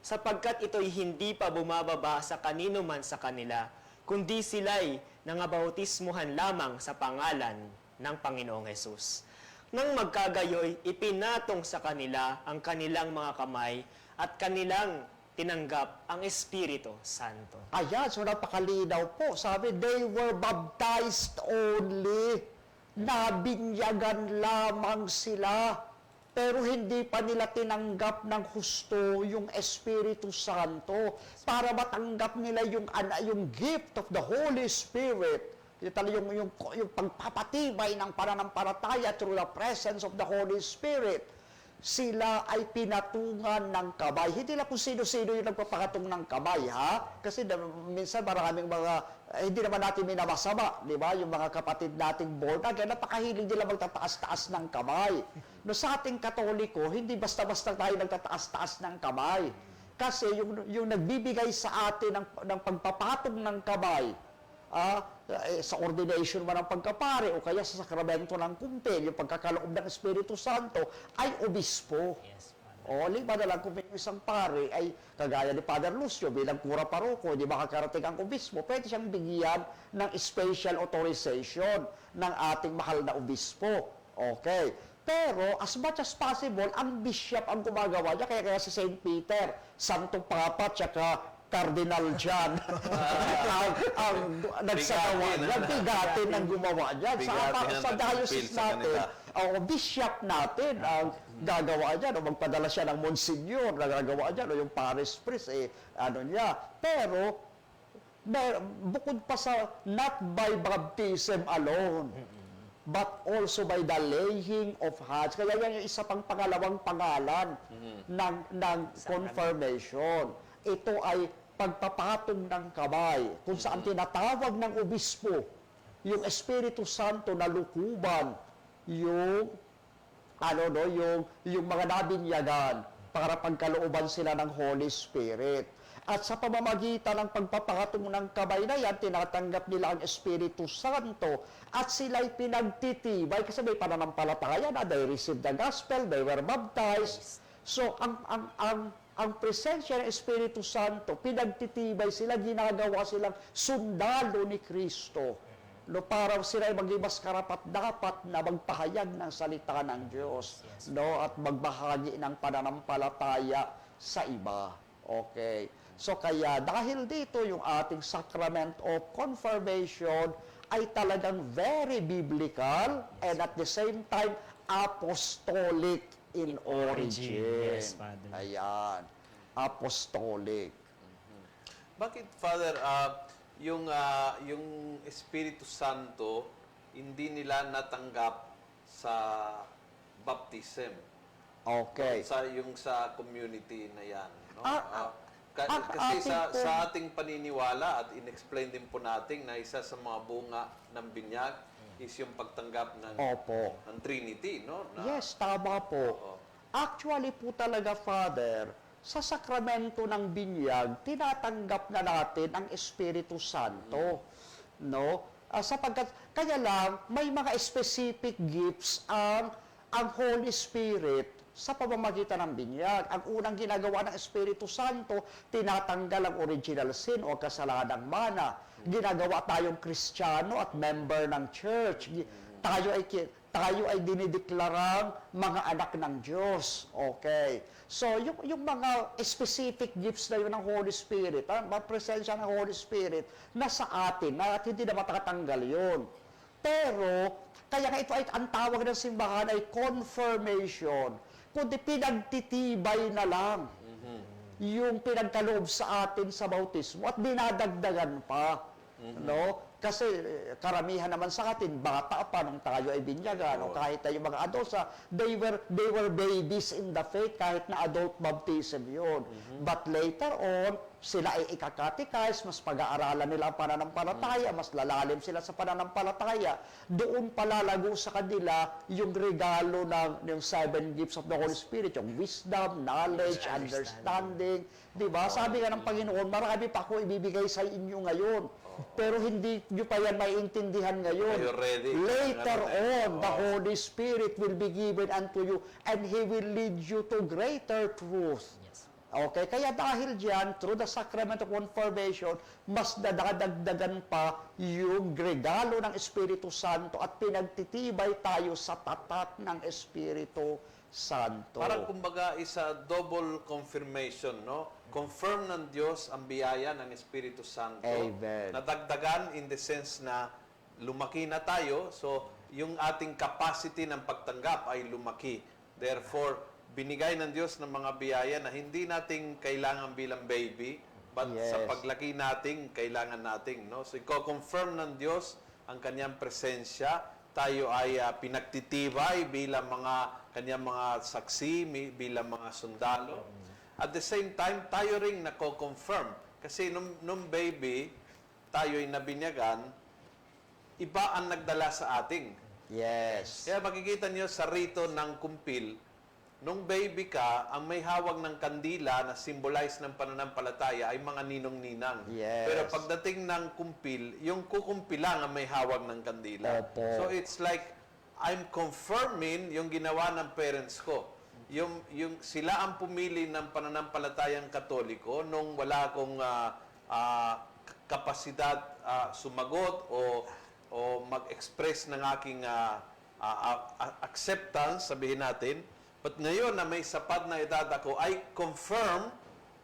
[SPEAKER 2] sapagkat ito'y hindi pa bumababa sa kanino man sa kanila, kundi sila'y nangabautismuhan lamang sa pangalan ng Panginoong Hesus. Nang magkagayoy, ipinatong sa kanila ang kanilang mga kamay at kanilang tinanggap ang Espiritu Santo.
[SPEAKER 3] Ayan, so napakalinaw po. Sabi, they were baptized only. Nabinyagan lamang sila. Pero hindi pa nila tinanggap ng husto yung Espiritu Santo para matanggap nila yung gift of the Holy Spirit. Yung pagpapatibay ng pananampalataya through the presence of the Holy Spirit. Sila ay pinatungan ng kamay. Hindi lang kung sino-sino yung nagpapakatong ng kamay, ha? Kasi minsan maraming hindi naman natin minamasama, di ba? Yung mga kapatid nating born again, napakahilig nila magtataas-taas ng kamay. No, sa ating Katoliko, hindi basta-basta tayo nagtataas-taas ng kamay. Kasi yung nagbibigay sa atin ng pagpapatong ng kamay, sa ordination man ng pagkapare o kaya sa sakramento ng kumpel, yung pagkakaloob ng Espiritu Santo ay obispo.
[SPEAKER 2] Yes,
[SPEAKER 3] O, lima na lang kung may isang pare ay kagaya ni Father Lucio bilang kura paroko, di makakarating ang obispo, pwede siyang bigyan ng special authorization ng ating mahal na obispo. Okay. Pero, as much as possible, ang bishop ang gumagawa niya, kaya si St. Peter, Santo Papa, tsaka Cardinal John, ang nagsagawa niya, bigatin ang gumawa niya. Sa diocese natin, ang bishop natin ang gagawa niya, magpadala siya ng Monsignor, nagagawa niya, yung parish priest, Pero, bukod pa sa not by baptism alone, but also by the laying of hands. Kaya yan yung isa pang pangalawang pangalan ng confirmation. Ito ay pagpapatong ng kamay, kung saan tinatawag ng obispo yung Espiritu Santo na lukuban yung mga nabinyagan para pagkalooban sila ng Holy Spirit. At sa pamamagitan ng pagpapakatong ng kamay na yan, tinatanggap nila ang Espiritu Santo at sila'y pinagtitibay kasi may pananampalataya na they received the gospel, they were baptized. So, ang presensya ng Espiritu Santo, pinagtitibay sila, ginagawa silang sundalo ni Kristo. No, para sila ay maging karapat-dapat na magpahayag ng salita ng Diyos, no, at magbahagi ng pananampalataya sa iba. Okay. So kaya dahil dito yung ating sacrament of confirmation ay talagang very biblical and at the same time apostolic in origin.
[SPEAKER 2] Yes, Father.
[SPEAKER 3] Ayan. Apostolic.
[SPEAKER 1] Bakit, Father, yung Espiritu Santo, hindi nila natanggap sa baptism?
[SPEAKER 3] Okay.
[SPEAKER 1] Yung sa community na yan. No?
[SPEAKER 3] Ang
[SPEAKER 1] Kasi
[SPEAKER 3] ating
[SPEAKER 1] sa ating paniniwala, at in-explain din po natin na isa sa mga bunga ng binyag is yung pagtanggap ng Trinity, no?
[SPEAKER 3] Yes, tama po.
[SPEAKER 1] Oo.
[SPEAKER 3] Actually po talaga, Father, sa sakramento ng binyag, tinatanggap na natin ang Espiritu Santo. No? Kaya lang, may mga specific gifts ang Holy Spirit sa pamamagitan ng binyag. Ang unang ginagawa ng Espiritu Santo, tinatanggal ang original sin o kasalanang mana. Ginagawa tayong Kristiyano at member ng church. Tayo ay dinideklarang mga anak ng Diyos. Okay. So, yung mga specific gifts na yun ng Holy Spirit, presensya ng Holy Spirit, nasa atin, at hindi na matatanggal yun. Pero, kaya nga ito ay, ang tawag ng simbahan ay confirmation, kundi pinagtitibay na lang yung pinagkaloob sa atin sa bautismo at dinadagdagan pa. No? Kasi karamihan naman sa atin, bata pa nung tayo ay binyagan, o kahit tayo mga adults, they were babies in the faith, kahit na adult baptism yun. But later on, sila ay ikakatechise, mas pag-aaralan nila ang pananampalataya, mas lalalim sila sa pananampalataya. Doon palalago sa kanila yung regalo yung 7 gifts of the Holy Spirit, yung wisdom, knowledge, understanding. Diba? Sabi nga ng Panginoon, marami pa ako ibibigay sa inyo ngayon. Pero hindi nyo pa yan maiintindihan ngayon.
[SPEAKER 1] Are you ready?
[SPEAKER 3] Later on, the Holy Spirit will be given unto you and He will lead you to greater truth.
[SPEAKER 2] Yes.
[SPEAKER 3] Okay, kaya dahil diyan, through the sacrament of confirmation, mas dadagdagan pa yung regalo ng Espiritu Santo at pinagtitibay tayo sa tatak ng Espiritu Santo.
[SPEAKER 1] Parang kumbaga isa double confirmation, no? Confirm ng Diyos ang biyaya ng Espiritu Santo.
[SPEAKER 3] Amen.
[SPEAKER 1] Nadagdagan in the sense na lumaki na tayo, so yung ating capacity ng pagtanggap ay lumaki. Therefore, binigay ng Diyos ng mga biyaya na hindi nating kailangan bilang baby, but
[SPEAKER 3] Yes.
[SPEAKER 1] sa paglaki nating, kailangan nating, no? So, i-confirm ng Diyos ang kanyang presensya. Tayo ay pinagtitibay bilang kanyang mga saksi, bilang mga sundalo. At the same time, tayo ring nako-confirm. Kasi nung baby, tayo ay nabinyagan, iba ang nagdala sa ating.
[SPEAKER 3] Yes.
[SPEAKER 1] Kaya makikita niyo sa rito ng kumpil, nung baby ka, ang may hawak ng kandila na symbolize ng pananampalataya ay mga ninong-ninang.
[SPEAKER 3] Yes.
[SPEAKER 1] Pero pagdating ng kumpil, yung kukumpilang ang may hawak ng kandila.
[SPEAKER 3] Opo.
[SPEAKER 1] So it's like, I'm confirming yung ginawa ng parents ko. Yung sila ang pumili ng pananampalatayang Katoliko nung wala akong kapasidad sumagot o mag-express ng aking acceptance, sabihin natin. But ngayon na may sapat na edad ako, I confirm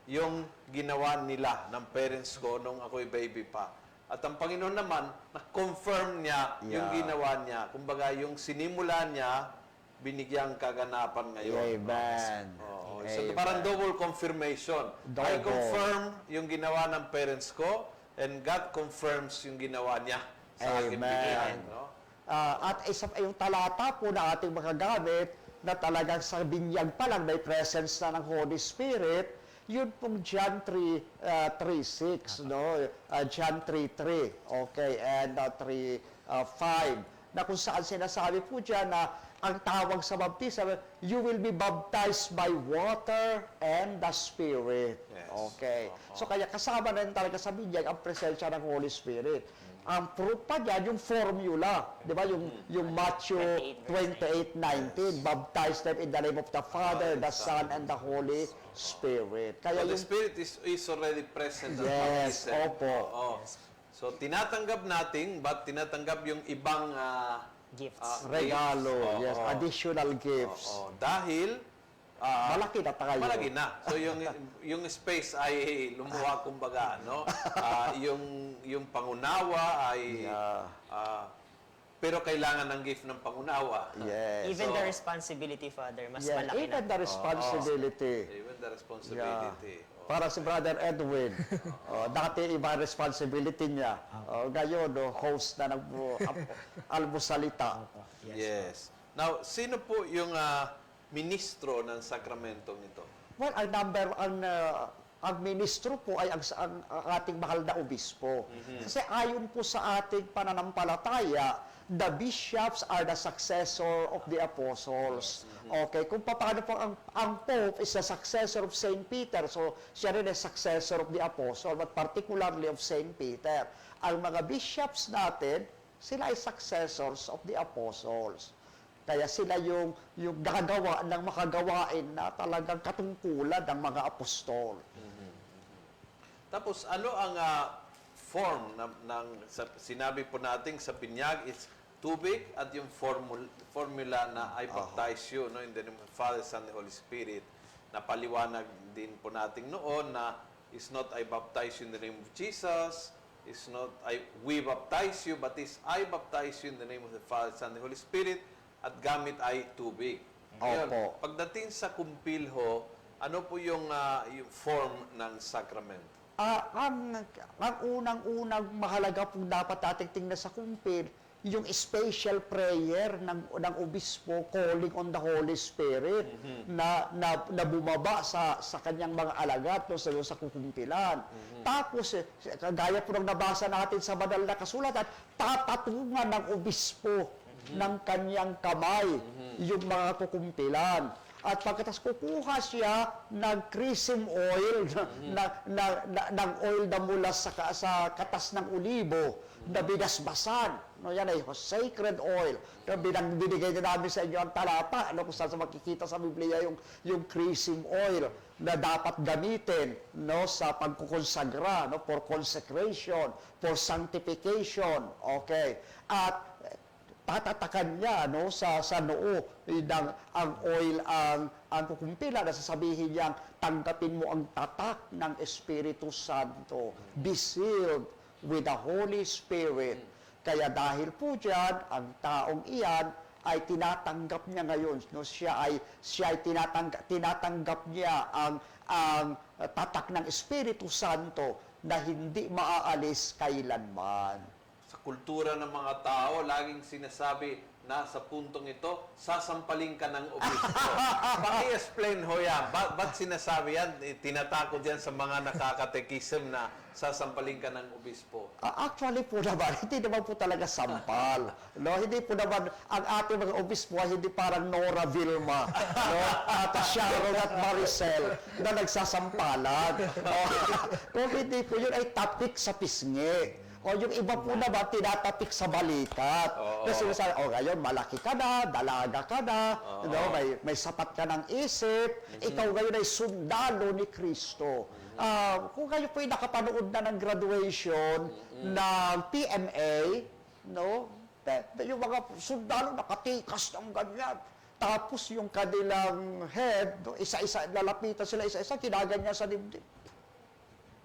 [SPEAKER 1] yung ginawa nila ng parents ko nung ako'y baby pa. At ang Panginoon naman, na-confirm niya yung
[SPEAKER 3] Yeah.
[SPEAKER 1] ginawa niya. Kumbaga, yung sinimula niya, binigyang kaganapan ngayon.
[SPEAKER 3] Amen.
[SPEAKER 1] Oo. So,
[SPEAKER 3] Amen.
[SPEAKER 1] parang double confirmation. I
[SPEAKER 3] Double.
[SPEAKER 1] confirm yung ginawa ng parents ko, and God confirms yung ginawa niya sa akin
[SPEAKER 3] Amen.
[SPEAKER 1] bigyan. No?
[SPEAKER 3] At isa yung talata po na ating magagamit na talagang sa binyag pa lang may presence na ng Holy Spirit, yun pong John 3:6, no? John 3:3, okay, and 3:5, na kung saan sinasabi po dyan na ang tawag sa baptism, you will be baptized by water and the Spirit.
[SPEAKER 1] Yes.
[SPEAKER 3] Okay. So kaya kasama na rin talaga sa binyag ang presensya ng Holy Spirit. Ang proof pa dyan, yung formula, di ba? Yung Matthew 28:19, baptize them in the name of the Father, the Son, and the Holy Spirit.
[SPEAKER 1] So,
[SPEAKER 3] Kaya
[SPEAKER 1] the
[SPEAKER 3] yung,
[SPEAKER 1] Spirit is already present at
[SPEAKER 3] yes,
[SPEAKER 1] baptism.
[SPEAKER 3] opo.
[SPEAKER 1] Oo. So, tinatanggap natin, but tinatanggap yung ibang
[SPEAKER 2] Gifts.
[SPEAKER 3] Regalo,
[SPEAKER 1] gifts.
[SPEAKER 3] yes,
[SPEAKER 1] Oo.
[SPEAKER 3] additional gifts.
[SPEAKER 1] Oo. Dahil,
[SPEAKER 3] Malaki na tayo.
[SPEAKER 1] malaki na. So, yung space ay lumuwa, kumbaga, no? Yung pangunawa ay... pero kailangan ng gift ng pangunawa.
[SPEAKER 3] Yes.
[SPEAKER 2] Even
[SPEAKER 1] So,
[SPEAKER 2] the responsibility, Father, mas
[SPEAKER 3] Yes,
[SPEAKER 2] malaki
[SPEAKER 3] even
[SPEAKER 2] na.
[SPEAKER 3] the responsibility.
[SPEAKER 1] Even the responsibility.
[SPEAKER 3] Yeah. Para si Brother Edwin, dati iba ang responsibility niya. Ngayon, host na almusalita.
[SPEAKER 1] Yes. Now, sino po yung ministro ng sakramentong ito?
[SPEAKER 3] Well, ang ministro po ay ang ating mahal na obispo. Kasi ayon po sa ating pananampalataya, the bishops are the successor of the apostles. Okay, kung paano po ang Pope is the successor of Saint Peter, so siya rin ay successor of the apostle, but particularly of Saint Peter. Ang mga bishops natin, sila ay successors of the apostles. Kaya sila yung gagawa ng makagawain na talagang katungkulan ng mga apostol.
[SPEAKER 1] Tapos, ano ang form sinabi po natin sa binyag is tubig at yung formula na I baptize you, no, in the name of the Father, Son, and Holy Spirit. Napaliwanag din po natin noon na is not I baptize you in the name of Jesus, is not we baptize you, but is I baptize you in the name of the Father, Son, and Holy Spirit, at gamit ay tubig. Ngayon,
[SPEAKER 3] Opo.
[SPEAKER 1] pagdating sa kumpilho, ano po yung form ng sacrament?
[SPEAKER 3] Ang unang-unang mahalaga pong dapat nating tingnan sa kumpil, yung special prayer ng obispo calling on the Holy Spirit na bumaba sa kanyang mga alagad no, sa kukumpilan. Tapos, kagaya po ng nabasa natin sa banal na kasulatan, papatungan ng obispo ng kanyang kamay yung mga kukumpilan. At pagkatas kukuha siya ng chrism oil, ng oil na mula sa katas ng olibo, na binasbasan. No, yan ay sacred oil. Na binigay na namin sa inyo ang talata. Kung saan makikita sa Biblia yung chrism oil na dapat gamitin, no, sa pagkukonsagra, no, for consecration, for sanctification. Okay. At tatatakan niya, no, sa noo ang oil ang kukumpila na sasabihin niyang tanggapin mo ang tatak ng Espiritu Santo. Be sealed with the Holy Spirit. Kaya dahil po diyan, ang taong iyan ay tinatanggap niya ngayon, no, siya ay tinatanggap niya ang tatak ng Espiritu Santo na hindi maaalis kailanman.
[SPEAKER 1] Sa kultura ng mga tao, laging sinasabi na sa puntong ito, sasampalin ka ng obispo. Paki-explain ho yan. Ba't sinasabi yan? Tinatakot yan sa mga nakakatekism na sasampalin ka ng obispo.
[SPEAKER 3] Actually po naman, hindi naman po talaga sampal. No? Hindi po naman, ang ating mga obispo ay hindi parang Nora Vilma, no? At Sharon at Maricel na nagsasampalan. Kung hindi po yun ay tapik sa pisngi. O yung iba po naman, tinatapik sa balikat. Kasi sinasabi, ngayon, malaki ka na, dalaga ka na, no? may sapat ka ng isip, ikaw ngayon ay sundalo ni Kristo. Kung kayo po ay nakapanood na ng graduation ng PMA, no? Yung mga sundalo nakatikas ng ganyan. Tapos yung kanilang head, no? Isa-isa, lalapitan sila isa-isa, kinaganyan sa dibdib.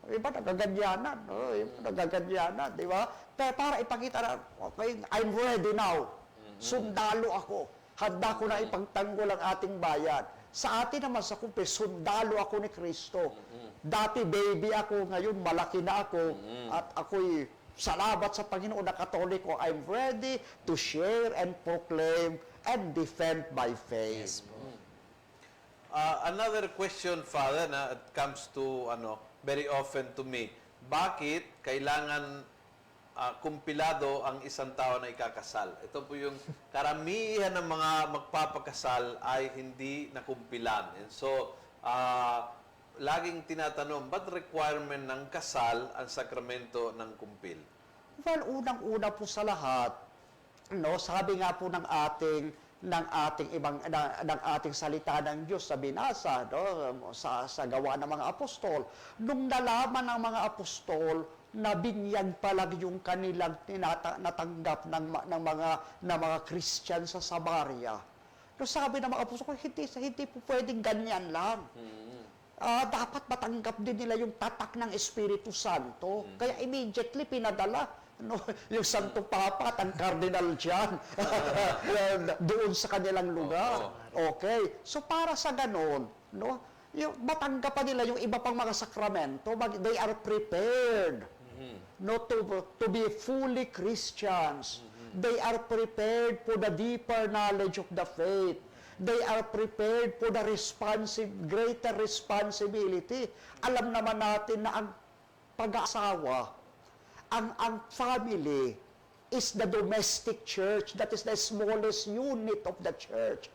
[SPEAKER 3] Iba nagaganyanan, no? Iba nagaganyanan, di ba? Pero para ipakita na, okay, I'm ready now. Sundalo ako. Handa ko na ipagtanggol ang ating bayan. Sa atin naman sa kumpi, sundalo ako ni Kristo. Dati baby ako, ngayon malaki na ako. At ako'y salamat sa Panginoon na Katoliko. I'm ready to share and proclaim and defend my faith.
[SPEAKER 1] Another question, Father, na it comes to very often to me. Bakit kailangan kumpilado ang isang tao na ikakasal? Ito po yung karamihan ng mga magpapakasal ay hindi nakumpilan. And so, laging tinatanong, ba't requirement ng kasal ang sakramento ng kumpil?
[SPEAKER 3] Well, unang-una po sa lahat, no, sabi nga po ng ating salita ng Diyos sa binasa, no, sa gawa ng mga apostol, nung nalaman ng mga apostol na binyag pa lang yung kanilang natanggap ng mga Christian sa Samaria. No, sabi ng mga apostol, hindi po pwedeng ganyan lang. Dapat matanggap din nila yung tatak ng Espiritu Santo. Kaya immediately pinadala yung Santo Papa at ang Cardinal John doon sa kanilang lugar. Okay. So para sa ganon, no, yung matanggapan nila yung iba pang mga sakramento, they are prepared to be fully Christians. They are prepared for the deeper knowledge of the faith. They are prepared for the greater responsibility. Alam naman natin na ang pag-aasawa, ang family is the domestic church. That is the smallest unit of the church.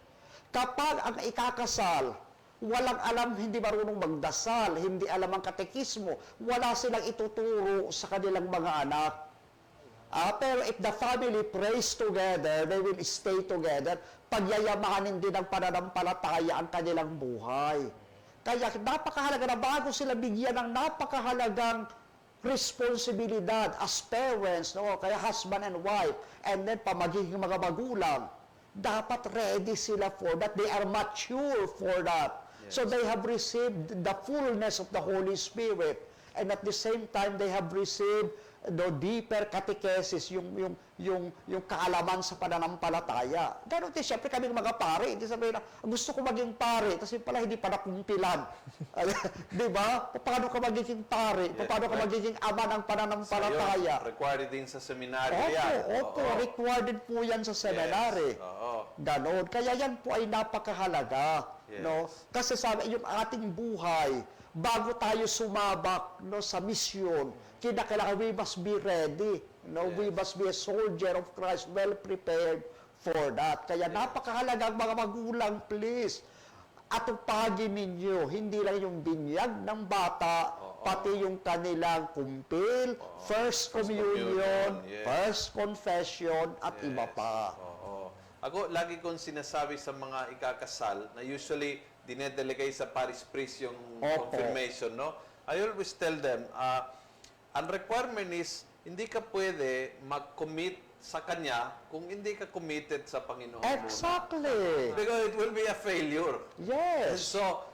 [SPEAKER 3] Kapag ang ikakasal, walang alam, hindi marunong magdasal, hindi alam ang katekismo, wala silang ituturo sa kanilang mga anak. Pero if the family prays together, they will stay together, pagyayamanin din ng pananampalataya ang kanilang buhay. Kaya napakahalaga na bago sila bigyan ng napakahalagang responsibilidad as parents, no? Kaya husband and wife, and then magiging mga magulang, dapat ready sila for that. They are mature for that. Yes. So they have received the fullness of the Holy Spirit, and at the same time, they have received the deeper catechesis, yung kaalaman sa pananampalataya. Ganun din, siyempre kami mga pare, hindi sabihin na, gusto ko maging pare, kasi pala hindi pa nakumpilan. Di ba? Paano ka magiging pare? Paano ka magiging ama ng pananampalataya?
[SPEAKER 1] So, required din sa seminaryo yan.
[SPEAKER 3] Opo, required po yan sa seminary.
[SPEAKER 1] Yes.
[SPEAKER 3] Ganon. Kaya yan po ay napakahalaga.
[SPEAKER 1] Yes.
[SPEAKER 3] No? Kasi sabi, yung ating buhay, bago tayo sumabak, no, sa misyon, kinakailangan we must be ready. No? Yes. We must be a soldier of Christ, well prepared for that. Kaya napakahalaga ang mga magulang, please. atupagin ninyo, hindi lang yung binyag ng bata, pati yung kanilang kumpil, first communion,
[SPEAKER 1] yes.
[SPEAKER 3] first confession, at iba pa.
[SPEAKER 1] Oo. Ako, lagi kong sinasabi sa mga ikakasal na usually dinedelegate sa parish priest yung
[SPEAKER 3] Opo.
[SPEAKER 1] confirmation, no? I always tell them, ang requirement is, hindi ka pwede mag-commit sa Kanya kung hindi ka committed sa Panginoon muna.
[SPEAKER 3] Exactly.
[SPEAKER 1] Because it will be a failure. And
[SPEAKER 3] Yes.
[SPEAKER 1] so,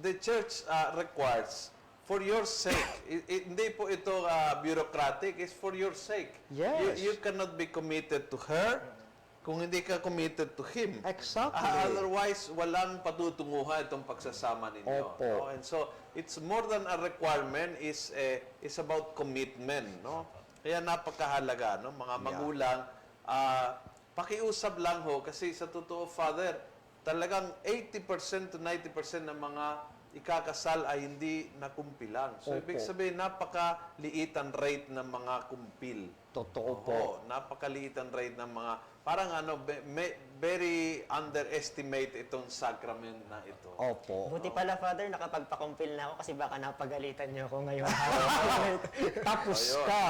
[SPEAKER 1] the church requires, for your sake, hindi po ito bureaucratic, it's for your sake.
[SPEAKER 3] Yes.
[SPEAKER 1] You cannot be committed to her kung hindi ka committed to him.
[SPEAKER 3] Exactly.
[SPEAKER 1] Otherwise, walang patutunguhan itong pagsasama ninyo.
[SPEAKER 3] Opo.
[SPEAKER 1] No? And so, it's more than a requirement, is about commitment. No? Kaya napakahalaga, no? Mga magulang, pakiusap lang ho, kasi sa totoo, Father, talagang 80% to 90% ng mga ikakasal ay hindi nakumpilang. So,
[SPEAKER 3] Opo.
[SPEAKER 1] ibig sabihin, napakaliitan rate ng mga kumpil.
[SPEAKER 3] Totoo po.
[SPEAKER 1] Oo, napakaliitan rate ng mga, parang very underestimate itong sacrament na ito.
[SPEAKER 3] Opo.
[SPEAKER 2] Buti pala, Father, nakapagpakumpil na ako kasi baka napagalitan niyo ako ngayon.
[SPEAKER 3] Tapos
[SPEAKER 1] Ayun.
[SPEAKER 3] ka.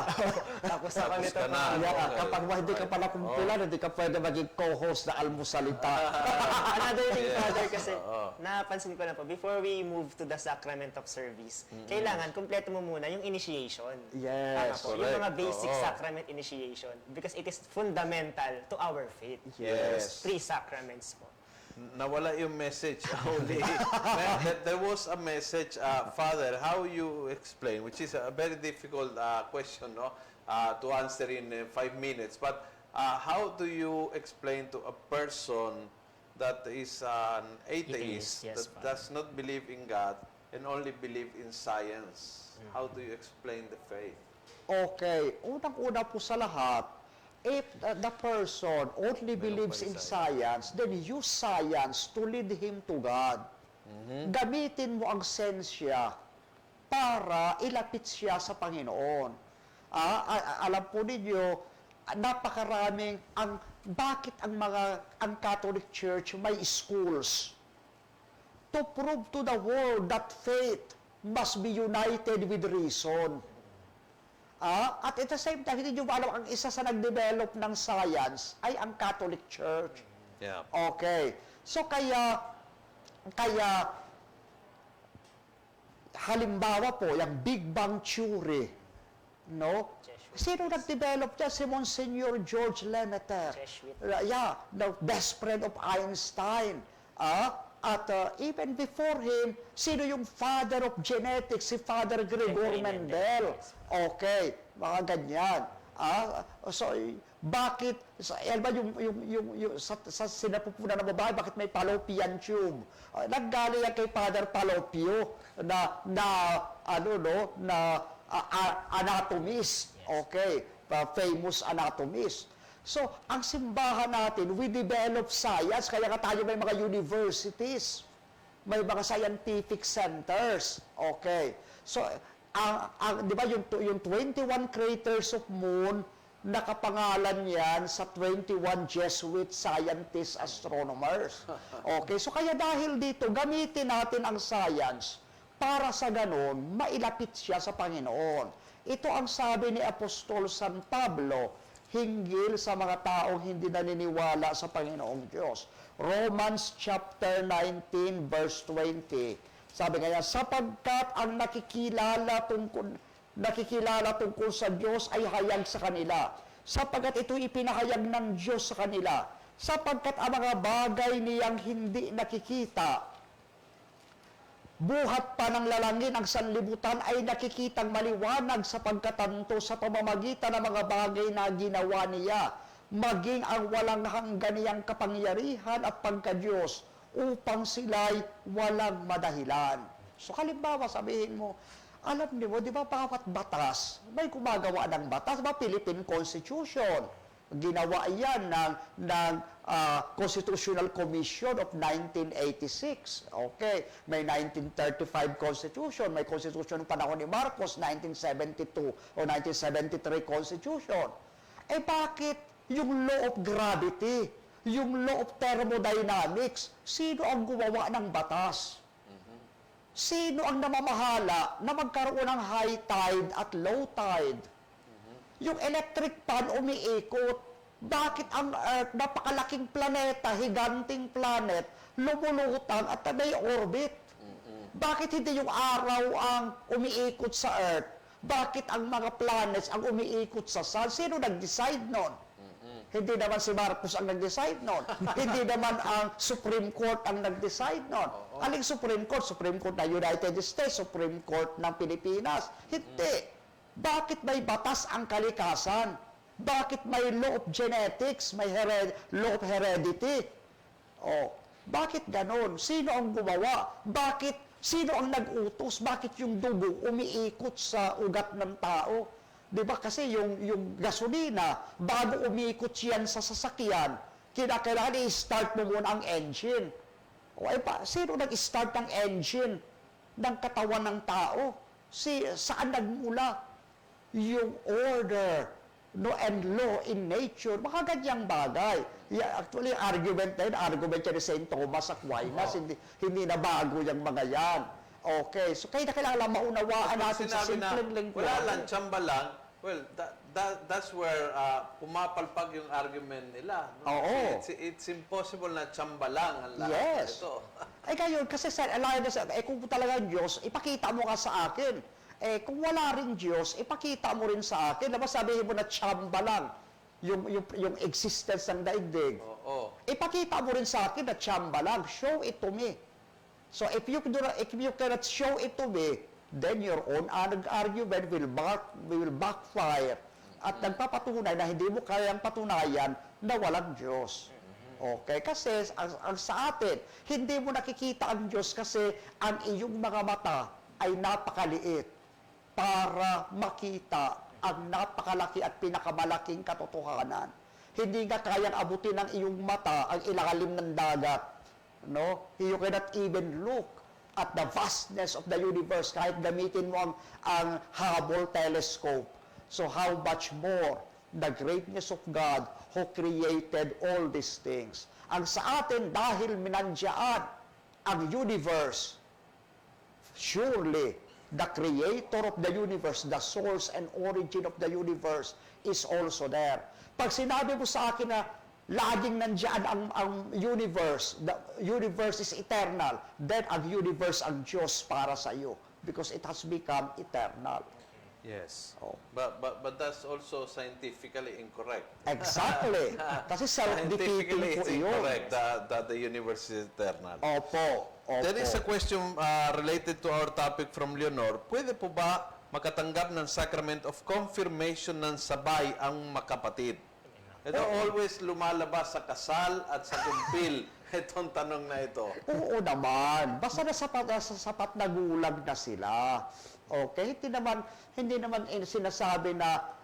[SPEAKER 2] Tapos ako
[SPEAKER 1] Tapos
[SPEAKER 2] nito.
[SPEAKER 1] ka na.
[SPEAKER 2] Father.
[SPEAKER 3] Yeah,
[SPEAKER 1] Okay.
[SPEAKER 3] kapag hindi ka pala kumpilan, hindi ka pwede maging co-host na almusalita.
[SPEAKER 2] Another thing, Father, kasi napansin ko na po, before we move to the sacrament of service, kailangan kumpleto mo muna yung initiation.
[SPEAKER 3] Yes.
[SPEAKER 2] Tama po. Yung
[SPEAKER 1] Correct.
[SPEAKER 2] mga basic
[SPEAKER 1] Oo.
[SPEAKER 2] sacrament initiation because it is fundamental to our faith.
[SPEAKER 3] Yes.
[SPEAKER 2] 3 sacraments po.
[SPEAKER 1] Nawala yung message. Only, there was a message, Father, how you explain, which is a very difficult question, no, to answer in 5 minutes. But how do you explain to a person that is an atheist,
[SPEAKER 2] Atheist, yes,
[SPEAKER 1] that
[SPEAKER 2] Father.
[SPEAKER 1] does not believe in God and only believe in science? How do you explain the faith?
[SPEAKER 3] Okay, unang-una po sa lahat, if the person only believes in science, then use science to lead him to God. Gamitin mo ang sensya para ilapit siya sa Panginoon. Alam po ninyo, napakaraming bakit ang Catholic Church may schools to prove to the world that faith must be united with reason. At at the same time, hindi nyo ba alam, ang isa sa nag-develop ng science ay ang Catholic Church.
[SPEAKER 1] Yeah.
[SPEAKER 3] Okay. So kaya halimbawa po, yung Big Bang Theory, no?
[SPEAKER 2] Jesuit.
[SPEAKER 3] Sino nag-develop niya? Si Monsignor George Lemaitre.
[SPEAKER 2] Jesuit.
[SPEAKER 3] Yeah, the best friend of Einstein. At even before him, sino yung father of genetics? Si Father Gregor
[SPEAKER 2] Gregory
[SPEAKER 3] Mendel.
[SPEAKER 2] Mendel.
[SPEAKER 3] Okay, mga ganyan. So, bakit, alam ba yung sa sinapupunan ng babae, bakit may fallopian tube? Naggaling yan kay Father Falopio na anatomist. Okay, famous anatomist. So, ang simbahan natin, we develop science, kaya nga tayo may mga universities, may mga scientific centers. Okay. So, di ba yung 21 craters of moon, nakapangalan yan sa 21 Jesuit scientists, astronomers. Okay. So, kaya dahil dito, gamitin natin ang science para sa ganon, mailapit siya sa Panginoon. Ito ang sabi ni Apostol San Pablo, hinggil sa mga taong hindi naniniwala sa Panginoong Diyos. Romans chapter 19 verse 20. Sabi kaya, sapagkat ang nakikilala tungkol sa Diyos ay hayag sa kanila. Sapagkat ito ipinahayag ng Diyos sa kanila. Sapagkat ang mga bagay niyang hindi nakikita, buhat pa ng lalangin ang sanlibutan ay nakikitang maliwanag sa pagkatanto sa pamamagitan ng mga bagay na ginawa niya, maging ang walang hanggan niyang kapangyarihan at pagka-Diyos upang sila'y walang madahilan. So, halimbawa, sabihin mo, alam niyo, di ba, bawat batas, may gumagawa ng batas, ba, Philippine Constitution. Ginawa yan ng Constitutional Commission of 1986. Okay. May 1935 Constitution, may Constitution ng panahon ni Marcos, 1972 o 1973 Constitution. Eh bakit yung law of gravity, Yung law of thermodynamics, sino ang gumawa ng batas? Sino ang namamahala na magkaroon ng high tide at low tide? Yung electric fan umiikot. Bakit ang Earth, napakalaking planeta, higanting planet, lumulutang at may orbit? Bakit hindi yung araw ang umiikot sa Earth? Bakit ang mga planets ang umiikot sa Sun? Sino nag-decide nun? Hindi naman si Marcos ang nag-decide nun. Hindi naman ang Supreme Court ang nag-decide nun. Aling Supreme Court? Supreme Court ng United States, Supreme Court ng Pilipinas. Hindi. Bakit may batas ang kalikasan? Bakit may law of genetics, may law of heredity? Bakit ganon? Sino ang gumawa? Sino ang nag-utos? Bakit yung dugo umiikot sa ugat ng tao? Diba kasi yung gasolina, bago umiikot yan sa sasakyan, kailangan i-start mo muna ang engine. Sino nag-start ng engine ng katawan ng tao? Saan nagmula? Yung order, and law in nature, mga ganyang bagay. Actually, argument na yun, argument yan ni St. Thomas Aquinas, hindi na bago yung mga yan. Okay, so kailangan maunawaan natin sa simpleng lingwahe.
[SPEAKER 1] Wala lang, tsamba lang. Well, that's where pumapalpag yung argument nila. No?
[SPEAKER 3] Oo.
[SPEAKER 1] It's impossible na tsamba lang ang lahat
[SPEAKER 3] Yes.
[SPEAKER 1] nito.
[SPEAKER 3] Ngayon, kasi kung talagang Diyos, ipakita mo ka sa akin. Kung wala rin Diyos, ipakita mo rin sa akin. Diba sabihin mo na tsamba lang yung existence ng daigdig. Ipakita mo rin sa akin na tsamba lang. Show it to me. So if you cannot show it to me, then your own argument will backfire. At nagpapatunay na hindi mo kayang patunayan na walang Diyos. Okay? Kasi ang sa atin, hindi mo nakikita ang Diyos kasi ang iyong mga mata ay napakaliit para makita ang napakalaki at pinakamalaking katotohanan. Hindi nga kayang abutin ng iyong mata ang ilalim ng dagat. No? You cannot even look at the vastness of the universe kahit gamitin mo ang Hubble telescope. So how much more the greatness of God who created all these things. Ang sa atin, dahil minandyaan ang universe, surely the creator of the universe, the source and origin of the universe is also there. Pag sinabi mo sa akin na laging nandiyan ang universe, the universe is eternal, then ang universe ang Diyos para sa iyo because it has become eternal.
[SPEAKER 1] Yes. But that's also scientifically incorrect.
[SPEAKER 3] Exactly. Kasi self-defeating
[SPEAKER 1] Scientifically,
[SPEAKER 3] po
[SPEAKER 1] it's
[SPEAKER 3] iyon.
[SPEAKER 1] incorrect that the universe is eternal.
[SPEAKER 3] Opo.
[SPEAKER 1] There is a question related to our topic from Leonor. Pwede po ba makatanggap ng sacrament of confirmation ng sabay ang makapatid? Ito always lumalabas sa kasal at sa kumpil. Itong tanong na ito.
[SPEAKER 3] Oo naman. Basta na sapat na gulang na sila. Okay? Hindi naman sinasabi na,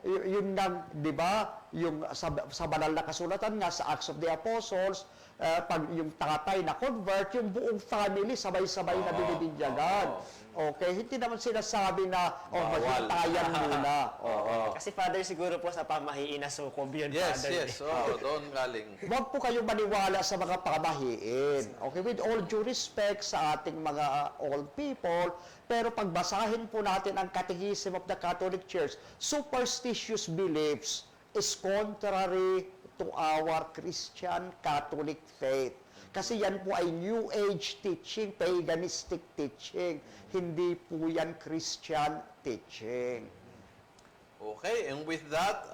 [SPEAKER 3] yun lang, di ba? Yung sa banal na kasulatan nga, sa Acts of the Apostles, pag yung tatay na convert, yung buong family sabay-sabay na binibinyagan. Okay? Hindi naman sinasabi na, maghintayan muna.
[SPEAKER 2] Kasi Father, siguro po sa pamahiin na sukob yun,
[SPEAKER 1] Yes,
[SPEAKER 2] Father.
[SPEAKER 1] yes. Doon galing.
[SPEAKER 3] Huwag po kayong maniwala sa mga pamahiin. Okay, with all due respect sa ating mga old people, pero pagbasahin po natin ang Catechism of the Catholic Church, superstitious beliefs is contrary to our Christian Catholic faith. Kasi yan po ay New Age teaching, paganistic teaching. Hindi po yan Christian teaching.
[SPEAKER 1] Okay, and with that,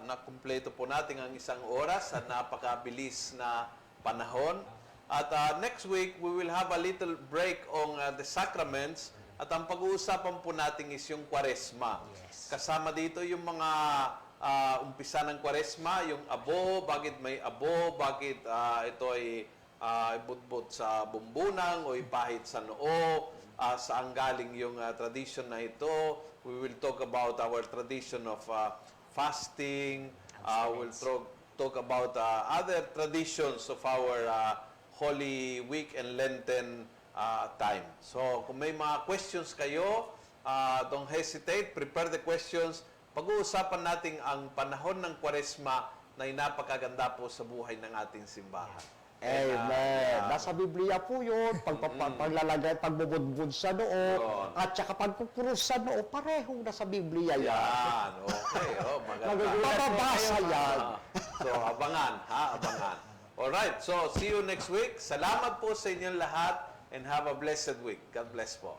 [SPEAKER 1] nakumpleto po natin ang isang oras sa napakabilis na panahon. At next week, we will have a little break on the sacraments. At ang pag-uusapan po natin is yung Kwaresma.
[SPEAKER 2] Yes.
[SPEAKER 1] Kasama dito yung mga umpisa ng Kwaresma, yung abo, bakit may abo, bakit ito ay ibutbut sa bumbunang o ipahit sa noo, saan galing yung tradition na ito. We will talk about our tradition of fasting. We'll talk about other traditions of our Holy Week and Lenten time. So, kung may mga questions kayo, don't hesitate. Prepare the questions. Pag-uusapan natin ang panahon ng Kwaresma na napakaganda po sa buhay ng ating simbahan.
[SPEAKER 3] Amen. Nasa Biblia po yun. Paglalagay, pagbubudbud sa noo,
[SPEAKER 1] Yun.
[SPEAKER 3] at saka pagkukrus sa noo, parehong nasa Biblia yan.
[SPEAKER 1] Yan, okay. Oh, maganda.
[SPEAKER 3] Mababasa yan.
[SPEAKER 1] So, abangan, ha? Abangan. Alright, so see you next week. Salamat po sa inyong lahat and have a blessed week. God bless po.